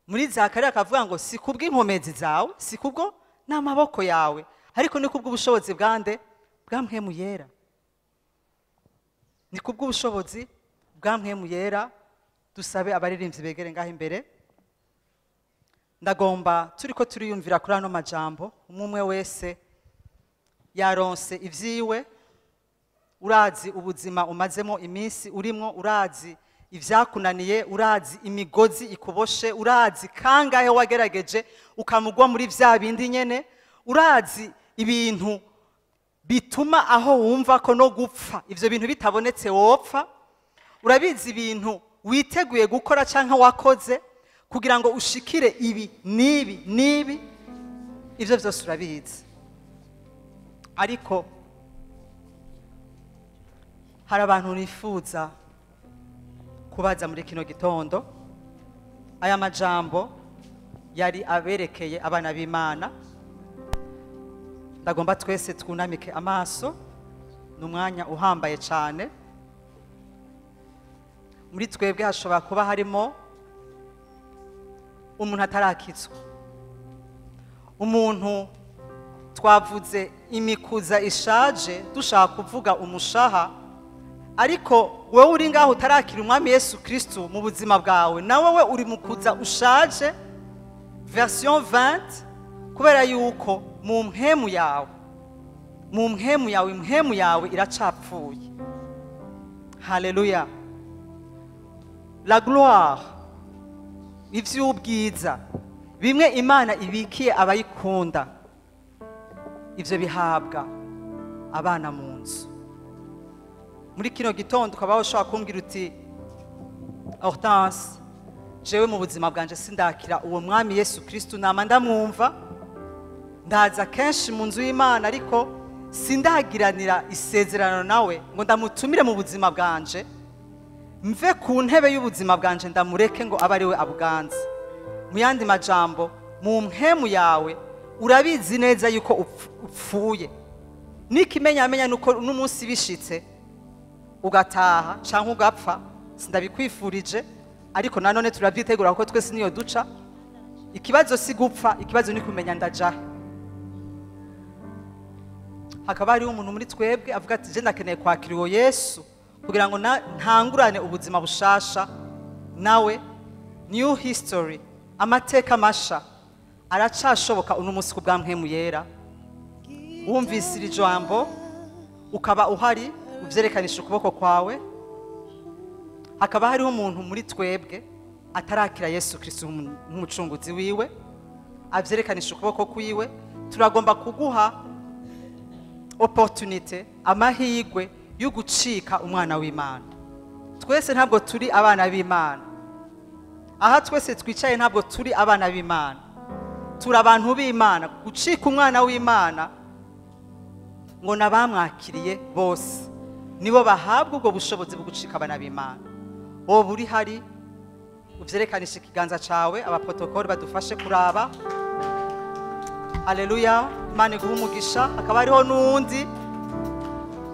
Muri Zakariya akavuga ngo si kubw'inkomezi zawe, si kubwo n'amaboko yawe, ariko ni kubw'ubushobozi bwande bwa mpemu yera. Ni kubw'ubushobozi bwa mpemu yera. Dusabe abaririmbyi begere ngaho imbere. Ndagomba turiko turiyumvira kuri ano majambo, umwe wese yaronse ivyiwe. Urazi ubuzima umazemo iminsi urimwo, urazi ivyakunaniye, urazi imigozi ikuboshe, urazi kangahe wagerageje ukamugwa muri vya bindi nyene, urazi ibintu bituma aho wumva ko no gupfa ivyo bintu bitabonetse wopfa. Urabizi ibintu witeguye gukora canke wakoze kugira ngo ushikire ibi nibi, ivyo vyose urabizi. Ariko hari abantu nifuza kubaza muri kino gitondo. Aya majambo yari aberekeye abana b'Imana. Ndagomba twese twunamike amaso, n'umwanya uhambaye cyane. Muri twebwe hashobora kuba harimo umuntu atarakizwa, umuntu twavuze imikuza ishaje dushaka kuvuga umushaha, ariko wewe uri ngaho utarakira umwami Yesu Kristo mu buzima bwawe, na wewe uri mukuza ushaje version 20, kubera yuko mu mpemu yawe iracapfuye. Haleluya. La gloire, ivy'ubwiza, bimwe imana ibikiye abayikunda ivyo bihabwa abana mu nzu. Muri kino gitondo ukaba ushobora kumbwira uti Hortense, jewe mu buzima bwanje sindakira uwo mwami Yesu Kristo, nama ndamwumva ndaza kenshi mu nzu y'Imana ariko sindagiranira isezerano nawe ngo ndamutumire mu buzima bwanje, mve ku ntebe y'ubuzima bwanje ndamureke ngo abe ari we abuganze. Mu yandi majambo, mu mpemu yawe urabizi neza yuko upfuye, n'ikimenyamenya nuko n'umunsi bishitse ugataha canke ugapfa, sindabikwifurije, ariko nanone turavyitegura kuko twese niyo duca. Ikibazo si gupfa, ikibazo ni kumenya ndajahe. Hakaba hariho umuntu muri twebwe avuga ati je ndakeneye kwakira uwo Yesu kugira ngo ntangurane ubuzima bushasha nawe. New history, amateka masha aracashoboka uno munsi ku bwa mpemu yera. Wumvise iri jambo ukaba uhari uvyerekanishi ukuboko kwawe, hakaba hariho umuntu muri twebwe atarakira Yesu Kristo nk'umucunguzi wiwe, avyerekanishi ukuboko kwiwe. Turagomba kuguha opportunité, amahirwe yo gucika umwana w'Imana. Twese ntabwo turi abana b'Imana. Aha twese twicaye ntabwo turi abana b'Imana, turi abantu b'Imana. Gucika umwana w'Imana ngo nabamwakiriye bose nibo bahabwa ubwo bushobozi bwo gucika abana b'Imana. Wowe buri hari uvyerekanishi ikiganza cawe, abaprotokoli badufashe kuraba. Haleluya, Imana iguhe umugisha. Hakaba hariho n'uwundi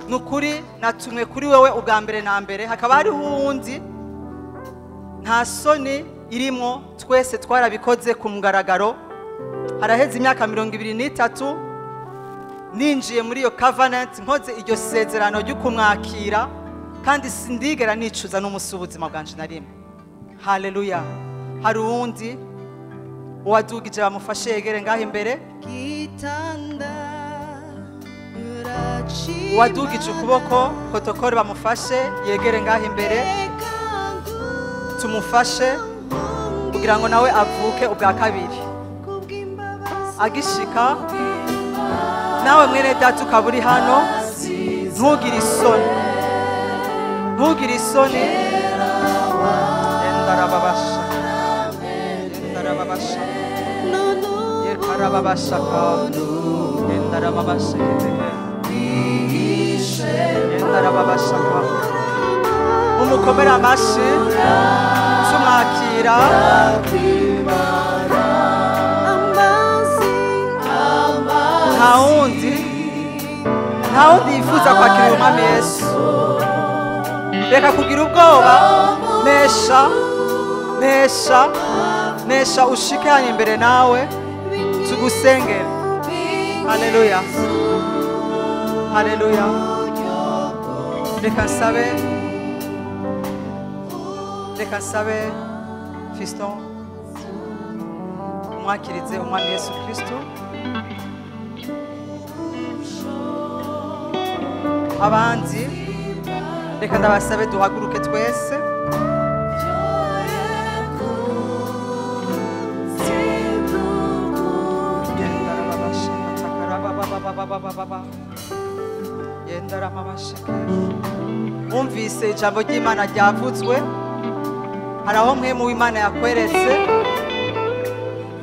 nukuri natumwe kuri wewe ubwa mbere na mbere. Hakaba hariho uwundi nta soni irimo, twese twarabikoze ku mugaragaro. Haraheze imyaka 23 ninjiye muri iyo covenant, nkoze iryo sezerano ryo kumwakira, kandi sindigera nicuza n'umusi ubuzima bwanje na rimwe. Haleluya. Hari uwundi uwadugije bamufashe yegere ngaho imbere, uwadugije ukuboko, protokoli bamufashe yegere ngaho imbere, tumufashe kugira ngo nawe avuke ubwa kabiri. Agishika nawe mwene data ukaba uri hano, ntugire isoni, ntugire isoni. Endarababasha, endarababasha, yekarababashaka, endarababasha, endarababashaka. Umukomera amashi tumwakira. Nta wundi yifuza kwakira umwami Yesu. Reka kugira ubwoba, nesha ushike hano imbere nawe tugusengere. Haleluya, haleluya. Reka nsabe Fiston umwakirize umwami Yesu Kristo. Abandi reka ndabasabe duhaguruke twese. Umvise ijambo ry'Imana ryavutswe, hari aho mpemu w'Imana yakweretse.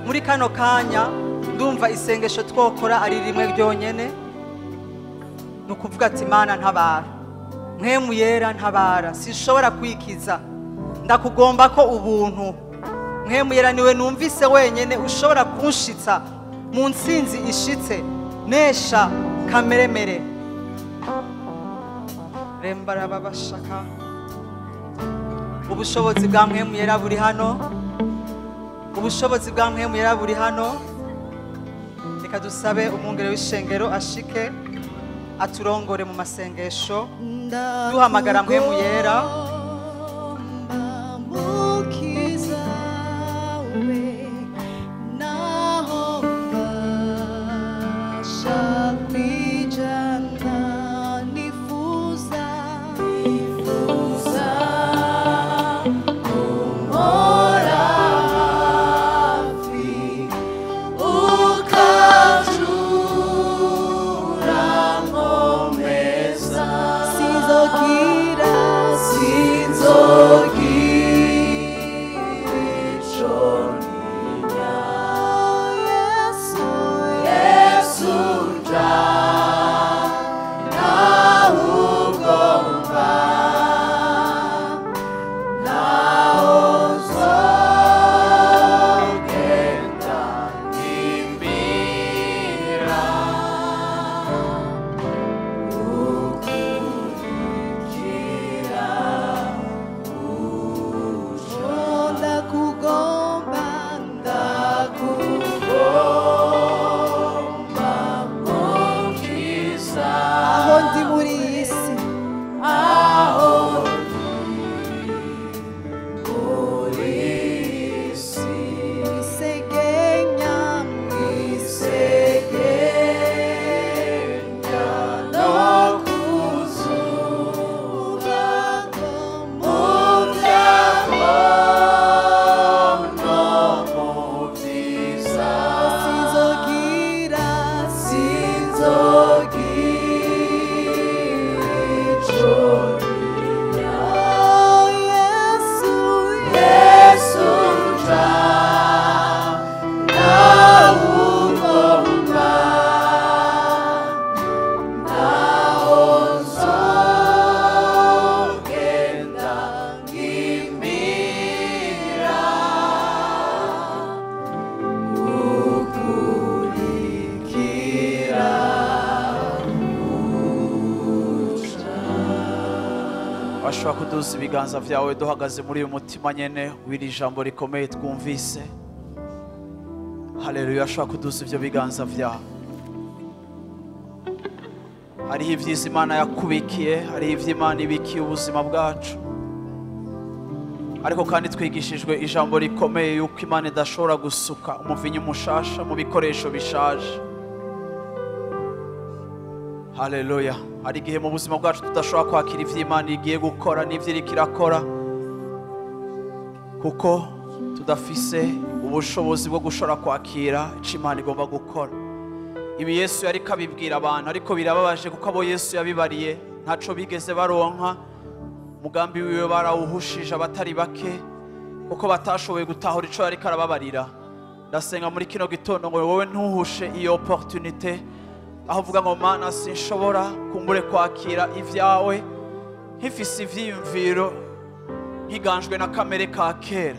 Muri kano kanya ndumva isengesho twokora ari rimwe ryonyene, nukuvuga ati Imana ntabara, mpemu yera ntabara, sinshobora kwikiza, ndakugomba ko ubuntu. Mpemu yera niwe numvise wenyene ushobora kunshitsa mu ntsinzi ishitse, nesha kameremere. Rembarababashaka, ubushobozi bwa mpemu yera buri hano, ubushobozi bwa mpemu yera buri hano. Reka dusabe umwungere w'ishengero ashike aturongore mu masengesho, duhamagara mpemu yera. washobora kuduza ibiganza vyawe duhagaze muri uyu mutima nyene w'iri jambo rikomeye twumvise. Haleluya, washobora kuduza ivyo biganza vyawe. Hariho ivyiza Imana yakubikiye, hariho ivyo Imana ibikiye ubuzima bwacu, ariko kandi twigishijwe ijambo rikomeye yuko Imana idashobora gusuka umuvinyu mushasha mu bikoresho bishaje. Haleluya. Hari igihe mu buzima bwacu tudashobora kwakira ivyo Imana igiye gukora n'ivyo iriko irakora, kuko tudafise ubushobozi bwo gushobora kwakira ico Imana igomba gukora. Ibi Yesu yariko abibwira abantu, ariko birababaje kuko abo Yesu yabibariye ntaco bigeze baronka. Umugambi wiwe barawuhushije abatari bake kuko batashoboye gutahura ico yariko arababarira. Ndasenga muri kino gitondo ngo wowe ntuhushe iyo opportunité, aho uvuga ngo Mana sinshobora kumbure kwakira ivyawe nkifise ivyiyumviro nkiganjwe na kamere ka kera,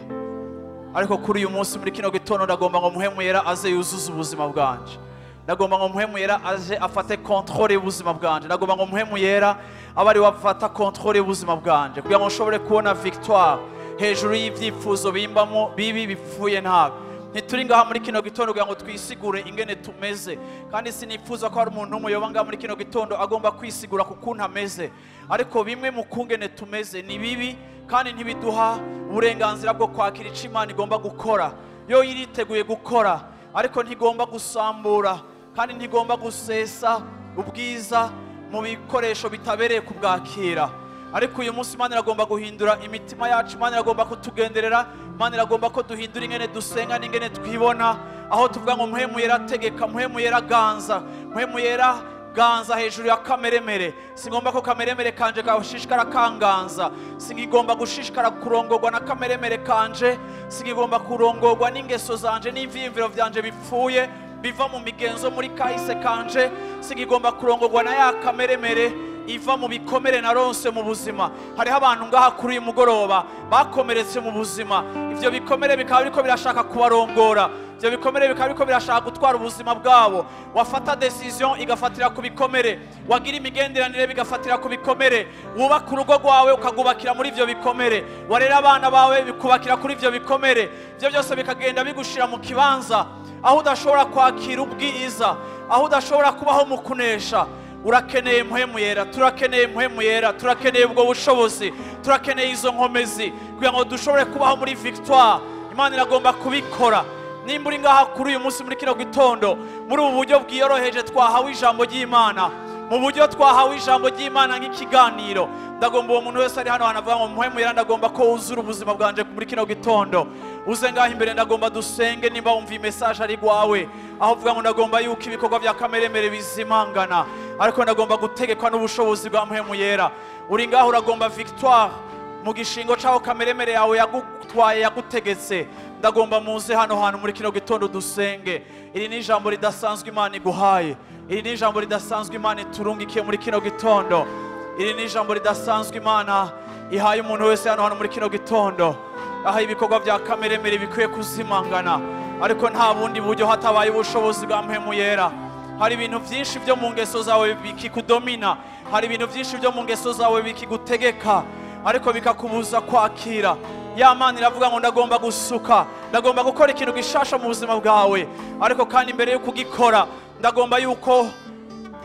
ariko kuri uyu munsi muri kino gitondo ndagomba ngo Muhemu Yera aze yuzuze ubuzima bwanje. Ndagomba ngo Muhemu Yera aje afate controle y'ubuzima bwanje. Ndagomba ngo Muhemu Yera abari wafata controle y'ubuzima bwanje kugira ngo nshobore kubona victoire hejuru y'ivyifuzo bimbamo bibi bipfuye nabi. Ntituri ngaha muri kino gitondo kugira ngo twisigure ingene tumeze, kandi sinifuza ko hari umuntu umwe yoba ngaha muri kino gitondo agomba kwisigura ku kuntu ameze, ariko bimwe mu kungene tumeze ni bibi kandi ntibiduha uburenganzira bwo kwakira ico Imana igomba gukora. Yo iriteguye gukora, ariko ntigomba gusambura kandi ntigomba gusesa ubwiza mu bikoresho bitabereye kubwakira. Ariko uyu munsi Imana iragomba guhindura imitima yacu, Imana iragomba kutugenderera, Imana iragomba ko duhindura ingene dusenga n'ingene twibona, aho tuvuga ngo Muhemu Yera tegeka, Muhemu Yera ganza, Muhemu Yera ganza hejuru ya kameremere. Singomba ko kameremere kanje kashishikara kanganza, singigomba gushishikara kurongorwa na kameremere kanje, singigomba kurongorwa n'ingeso zanje n'ivyiyumviro vyanje bipfuye biva mu migenzo muri kahise kanje, singigomba kurongorwa na ya kameremere iva mu bikomere naronse mu buzima. Hariho abantu ngaha kuri uyu mugoroba bakomeretse mu buzima, ivyo bikomere bikaba biriko birashaka kubarongora, ivyo bikomere bikaba biriko birashaka gutwara ubuzima bwabo. Wafata decision igafatira ku bikomere, wagira imigenderanire bigafatira ku bikomere, wubaka urugo rwawe ukagubakira muri ivyo bikomere, warera abana bawe bikubakira kuri ivyo bikomere. Ivyo byose bikagenda bigushira mu kibanza aho udashobora kwakira ubwiza, aho udashobora kubaho mu kunesha. Urakeneye Muhemu Yera, turakeneye Muhemu Yera, turakeneye ubwo bushobozi, turakeneye izo nkomezi kugira ngo dushobore kubaho muri victoire. Imana iragomba kubikora. Nimba uri ngaha kuri uyu munsi muri kino gitondo muri ubu buryo bwiyoroheje twahawe ijambo ry'Imana, mu buryo twahawe ijambo ry'Imana nk'ikiganiro, ndagomba uwo muntu wese ari hano hanavuga ngo Muhemu Yera ndagomba ko wuzura ubuzima bwanje muri kino gitondo. Uze ngaha imbere ndagomba dusenge nimba wumva message ari gwawe, aho uvuga ngo ndagomba yuko ibikorwa vya kameremere bizimangana, ariko ndagomba gutegekwa n'ubushobozi bwa Muhemu Yera. Uri ngaho uragomba victoire mu gishingo caho kameremere yawe yagutwaye yagutegetse. Ndagomba muze hano hantu muri kino gitondo dusenge. Iri ni ijambo ridasanzwe Imana iguhaye, iri ni ijambo ridasanzwe Imana iturungikiye muri kino gitondo, iri ni ijambo ridasanzwe Imana ihaye umuntu wese hano hantu muri kino gitondo, aho ibikorwa vya kameremere bikwiye kuzimangana, ariko nta bundi buryo hatabaye ubushobozi bwa Muhemu Yera. Hari ibintu vyinshi vyo mu ngeso zawe bikikudomina, hari ibintu vyinshi vyo mu ngeso zawe bikigutegeka, ariko bikakubuza kwakira. Ya Mana iravuga ngo ndagomba gusuka, ndagomba gukora ikintu gishasha mu buzima bwawe, ariko kandi imbere yo kugikora ndagomba yuko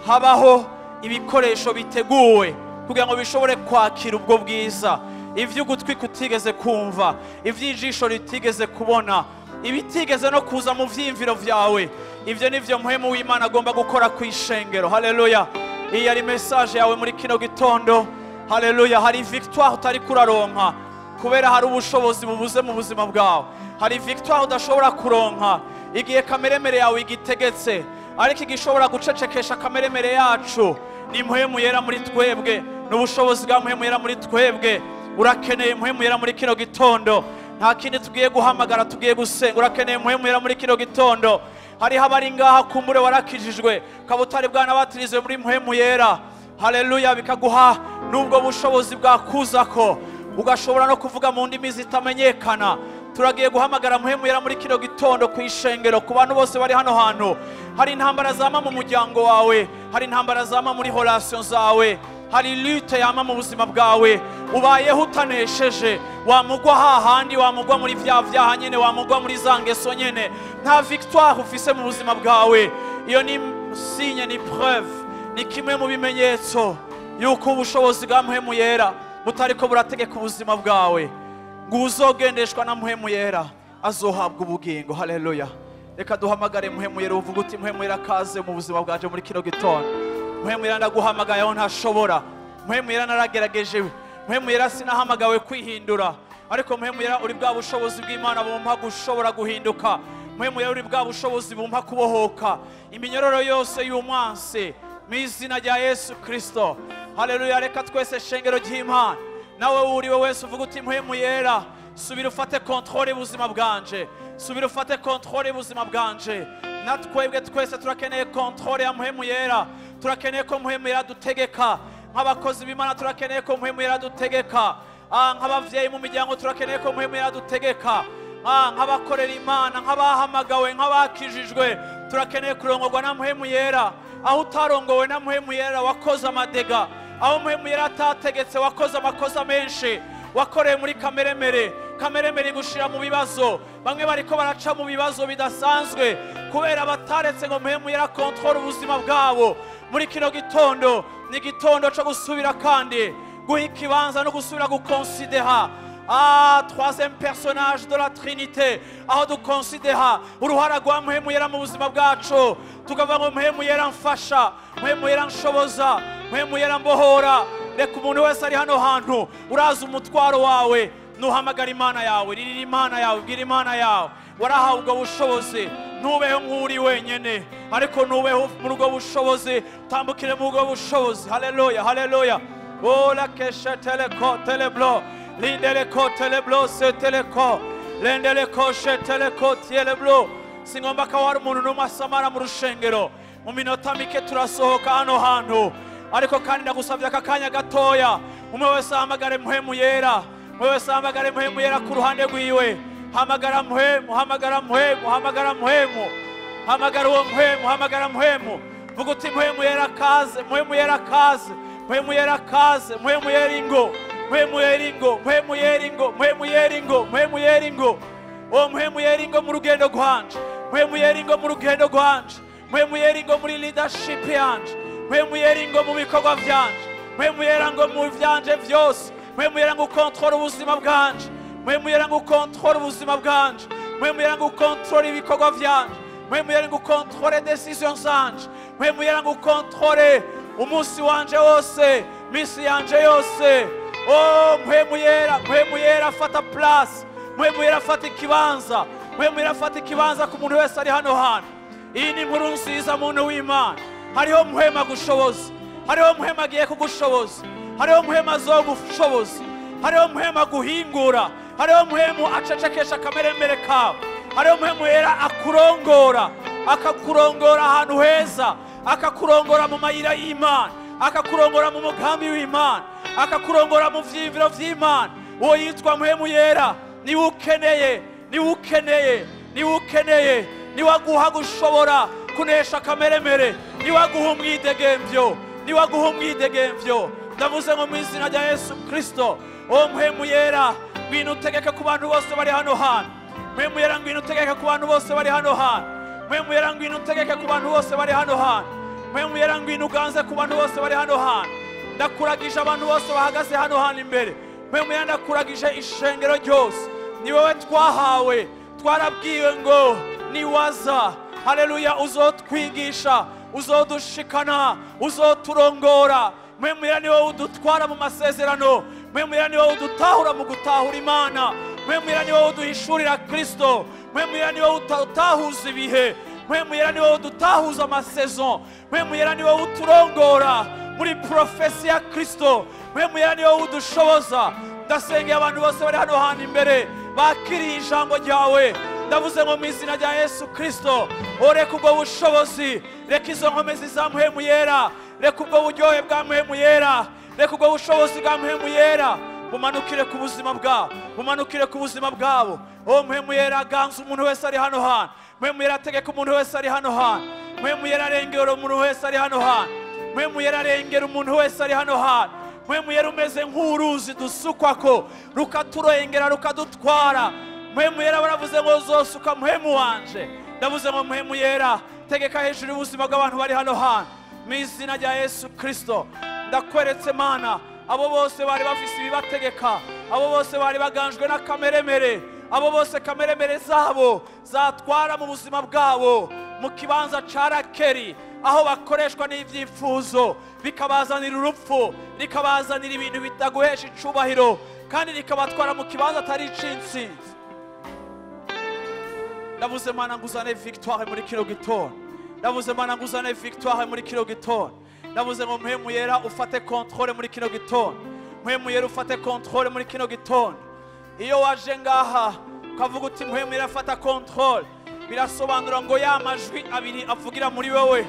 habaho ibikoresho biteguwe kugira ngo bishobore kwakira ubwo bwiza. Ivyo ugutwi kutigeze kumva, ivy'ijisho ritigeze kubona, ibitigeze no kuza mu vyimviro vyawe, ivyo nivyo Muhemu w'Imana agomba gukora kwishengero. Haleluya. Iyi ari message yawe muri kino gitondo. Haleluya. Hari victoire utari kuraronka kubera hari ubushobozi bubuze mu buzima bwawe. Hari victoire udashobora kuronka igihe kameremere yawe igitegetse, ariko igishobora gucecekesha kameremere yacu ni Muhemu Yera muri twebwe, n'ubushobozi bwa Muhemu Yera muri twebwe. Urakeneye Muhemu Yera muri kino gitondo, nta kindi tugiye guhamagara, tugiye gusenga. Urakeneye Muhemu Yera muri kino gitondo. Hariho abari ngaha kumbure warakijijwe kabutari bwanabatirizwe muri Muhemu Yera. Haleluya. Bikaguha n'ubwo bushobozi bwakuzako ugashobora no kuvuga mu ndimi zitamenyekana. Turagiye guhamagara Muhemu Yera muri kino gitondo kwishengero ku bantu bose bari hano hantu. Hari intambara zama mu muryango wawe, hari intambara zama muri relation zawe, hari lutte yama mu buzima bwawe. ubayeho utanesheje, wamugwa hahandi, wamugwa muri vya vyaha nyene, wamugwa muri za ngeso nyene, nta victoire ufise mu buzima bwawe. Iyo ni signe, ni preuve, ni kimwe mu bimenyetso yuko ubushobozi bwa mpwemu yera butariko burategeka ubuzima bwawe, ngo uzogendeshwa na mpwemu yera azohabwa ubugingo. Haleluya. Reka duhamagare mpwemu yera, uvuga uti mpwemu yera kaze mu buzima bwaje muri kino gitondo. Mpwemu yera ndaguhamagaye aho ntashobora, mpwemu yera naragerageje, mpwemu yera sinahamagawe kwihindura, ariko mpwemu yera uri bwa bushobozi bw'Imana bumpa gushobora guhinduka, mpwemu yera uri bwa bushobozi bumpa kubohoka iminyororo yose y'umwansi mu izina rya Yesu Kristo. Haleluya. Reka twese shengero ry'Imana, nawe uriwe wese uvuga uti mpwemu yera subira ufate kontrole y'ubuzima bwanje, subira ufate kontrole y'ubuzima bwanje. Natwebwe twese turakeneye kontrole ya mpwemu yera, turakeneye ko mpwemu yera dutegeka nk'abakozi b'Imana, turakeneye ko mpwemu yera dutegeka nk'abavyeyi mu miryango, turakeneye ko mpwemu yera dutegeka nk'abakorera Imana, nk'abahamagawe, nk'abakijijwe, turakeneye kurongorwa na mpwemu yera. Aho utarongowe na mpwemu yera wakoze amadega, aho mpwemu yera atategetse wakoze amakosa menshi, wakoreye muri kameremere, kameremere gushira mu bibazo. Bamwe bariko baraca mu bibazo bidasanzwe kubera bataretse ngo mpwemu yera kontrole ubuzima bwabo. Muri kino gitondo ni gitondo cyo gusubira kandi guha ikibanza no gusubira gukonsidera troisième personnage de la Trinité, aho dukonsidera uruhara rwa mpwemu yera mu buzima bwacu, tukavuga ngo mpwemu yera mfasha, mpwemu yera nshoboza, mpwemu yera mbohora. Reka umuntu wese ari hano hantu uraza umutwaro wawe, nuhamagara Imana yawe, ririra Imana yawe, bwira Imana yawe warahawe ubwo bushobozi. Ntubeho nk'uri wenyene, ariko nubeho muri ubwo bushobozi, tambukire mu ubwo bushobozi. Haleluya, haleluya. Ola keshe teleko teleblo lindeleko teleblo se teleko lendeleko she teleko tieleblo. Singomba ko wari umuntu n'umwe asamara mu rushengero. Mu minota mike turasohoka hano hantu, ariko kandi ndagusabye aka kanya gatoya, umwe wese ahamagare mpwemu yera, umwe wese ahamagare mpwemu yera ku ruhande rwiwe. Hamagara mpwemu, hamagara mpwemu, hamagara mpwemu, hamagara uwo mpwemu, hamagara mpwemu. Vuga uti mpwemu yera kaze, mpwemu yera kaze, mpwemu yera kaze, mpwemu yera ingo, mpwemu yera ingo, mpwemu yera ingo, mpwemu yera ingo, mpwemu yera ingo. O mpwemu yera ingo mu rugendo rwanje, mpwemu yera ingo mu rugendo rwanje, mpwemu yera ingo muri leadership yanje, mpwemu yera ingo mu bikorwa vyanje, mpwemu yera ngo mu vyanje vyose, mpwemu yera ngo kontrole ubuzima bwanje, mpwemu yera ngo kontrole ubuzima bwanje, mpwemu yera ngo kontrole ibikorwa vyanje, mpwemu yera ngo kontrole decisions zanje, mpwemu yera ngo kontrole umunsi wanje wose, misi yanje yose. Oh mpwemu yera fata place, mpwemu yera fata ikibanza, mpwemu yera fata ikibanza ku muntu wese ari hano hantu. Iyi ni inkuru nziza muntu w'Imana. Hariho mpwema gushoboza, hariho mpwema agiye kugushoboza, hariho mpwema azogushoboza, hariho mpwema guhingura, hariho mpwemu acecekesha kameremere kawe, hariho mpwemu yera akurongora, akakurongora ahantu heza, akakurongora mu mayira y'Imana, akakurongora mu mugambi w'Imana, akakurongora mu vyimviro vy'Imana. Uwo yitwa mpwemu yera niwe ukeneye, niwe ukeneye, niwe ukeneye, niwe aguha gushobora kunesha kameremere, niwe aguha umwidegemvyo, niwe aguha umwidegemvyo. Ndavuze ngo mu izina rya Yesu Kristo, o mpwemu yera ngwino utegeke ku bantu bose bari hano hantu, mpwemu yera ngwino utegeke ku bantu bose bari hano hantu, mpwemu yera ngwino utegeke ku bantu bose bari hano hantu, mpwemu yera ngwino uganze ku bantu bose bari hano hantu. Ndakuragije abantu bose bahagaze hano hantu imbere, mpwemu yera ndakuragije ishengero ryose. Ni wowe twahawe, twarabwiwe ngo niwaza, haleluya, uzotwigisha, uzodushikana, uzoturongora. Mpwemu yera ni wowe udutwara mu masezerano, mpwemu yera ni wowe udutahura mu gutahura Imana, mpwemu yera ni wowe uduhishurira Kristo, mpwemu yera ni wowe utahuza ibihe, mpwemu yera ni wowe udutahuza amasaison, mpwemu yera ni wowe uturongora muri profesi ya Kristo, mpwemu yera ni wowe udushoboza. Ndasengeye abantu bose bari hano hantu imbere bakiriye ijambo ryawe, ndavuze ngo mu izina rya Yesu Kristo, oreka ubwo bushobozi, reka izo nkomezi za mpwemu yera, reka ubwo buryohe bwa mpwemu yera, reka ubwo bushobozi bwa mpwemu yera bumanukire ku buzima bwabo, bumanukire ku buzima bwabo. O mpwemu yera ganza umuntu wese ari hano hantu, mpwemu yera tegeka umuntu wese ari hano hantu, mpwemu yera arengera umuntu wese ari hano hantu, mpwemu yera arengera umuntu wese ari hano hantu, mpwemu yera umeze nk'uruzi dusukwako rukaturengera rukadutwara. Mpwemu yera baravuze ngo uzosuka mpwemu wanje. Ndavuze ngo mpwemu yera tegeka hejuru y'ubuzima bw'abantu bari hano hantu mu izina rya Yesu Kristo. Ndakweretse Mana abo bose bari bafise ibibategeka, abo bose bari baganjwe n'akameremere, abo bose kameremere zabo zatwara mu buzima bwabo mu kibanza ca Rakeri, aho bakoreshwa n'ivyifuzo bikabazanira urupfu, bikabazanira ibintu bitaguhesha icubahiro, kandi bikabatwara mu kibanza atari ic'intsinzi. Ndavuze Mana nguzane victoire muri kino gitondo. Ndavuze Mana nguzane victoire muri kino gitondo. Ndavuze ngo mpwemu yera ufate controle muri kino gitondo. Mpwemu yera ufate controle muri kino gitondo. Iyo waje ngaha ukavuga uti mpwemu yera afata controle, birasobanura ngo ya majwi abiri avugira muri wewe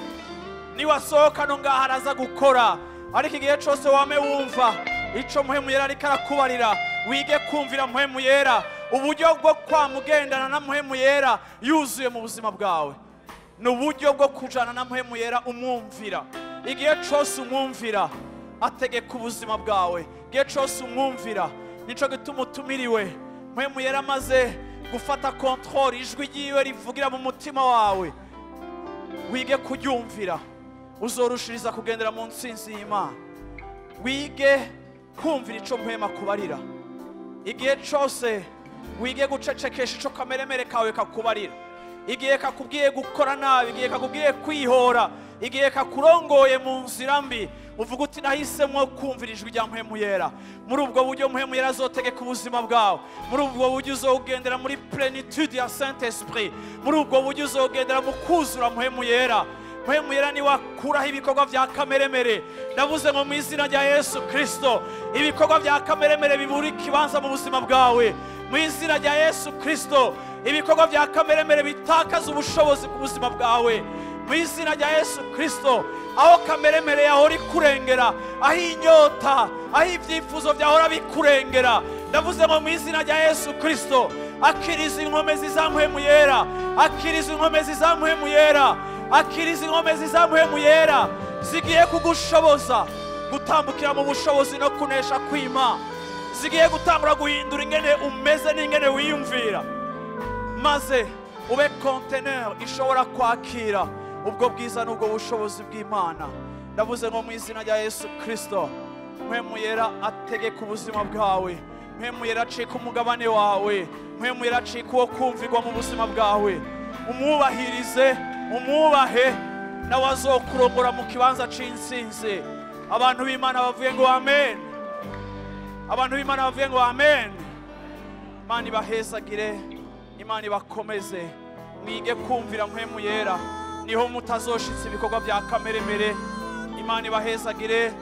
niwasohoka no ngaha araza gukora. Ariko igihe cyose wame wumva ico mpwemu yera ariko arakubarira, wige kumvira mpwemu yera, uburyo bwo kwamugendana na mpwemu yera yuzuye mu buzima bwawe. Ni uburyo bwo kujana na mpwemu yera umwumvira. Igihe cyose umwumvira ategeka ubuzima bwawe, igihe cyose umwumvira nico gituma utumiriwe. Mpwemu yera amaze gufata controle, ijwi ryiwe rivugira mu mutima wawe, wige kuryumvira, uzorushiriza kugendera mu ntsinzi y'Imana. Wige kumvira ico mpwemu akubarira. Igihe cyose wige gucecekesha ico kameremere kawe kakubarira. Igihe kakubwiye gukora nabi, igihe kakubwiye kwihora, igihe kakurongoye mu nzira mbi, uvuga uti nahisemo kumvira ijwi rya mpwemu yera. Muri ubwo buryo mpwemu yera azotegeka ubuzima bwawe. Muri ubwo buryo uzogendera muri plenitude ya Saint Esprit. Muri ubwo buryo uzogendera mu kuzura mpwemu yera. Mpwemu yera ni wakuraho ibikorwa vya kameremere. Ndavuze ngo mu izina rya Yesu Kristo ibikorwa vya kameremere bibura ikibanza mu buzima bwawe. Mu izina rya Yesu Kristo ibikorwa vya kameremere bitakaza ubushobozi ku buzima bwawe. Mu izina rya Yesu Kristo aho kameremere yahora ikurengera, aho inyota, aho ivyifuzo vyahora bikurengera, ndavuze ngo mu izina rya Yesu Kristo akiriza inkomezi za mpwemu yera, akiriza inkomezi za mpwemu yera, akiriza inkomezi za mpwemu yera zigiye kugushoboza gutambukira mu bushobozi no kunesha kw'Imana. Zigiye gutangura guhindura ingene umeze n'ingene wiyumvira, maze ube conteneur ishobora kwakira ubwo bwiza n'ubwo bushobozi bw'Imana. Ndavuze ngo mu izina rya Yesu Kristo mpwemu yera ategeka ubuzima bwawe. Mpwemu yera acika umugabane wawe. Mpwemu yera acika uwo kumvirwa mu buzima bwawe. Umwubahirize, umwubahe, nawe azokurongora mu kibanza c'intsinzi. Abantu b'Imana bavuye ngo amen. Abantu b'Imana bavuye ngo amen. Imana ibahezagire, Imana ibakomeze. Mwige kumvira mpwemu yera, niho mutazoshitsa ibikorwa vya kameremere. Imana ibahezagire.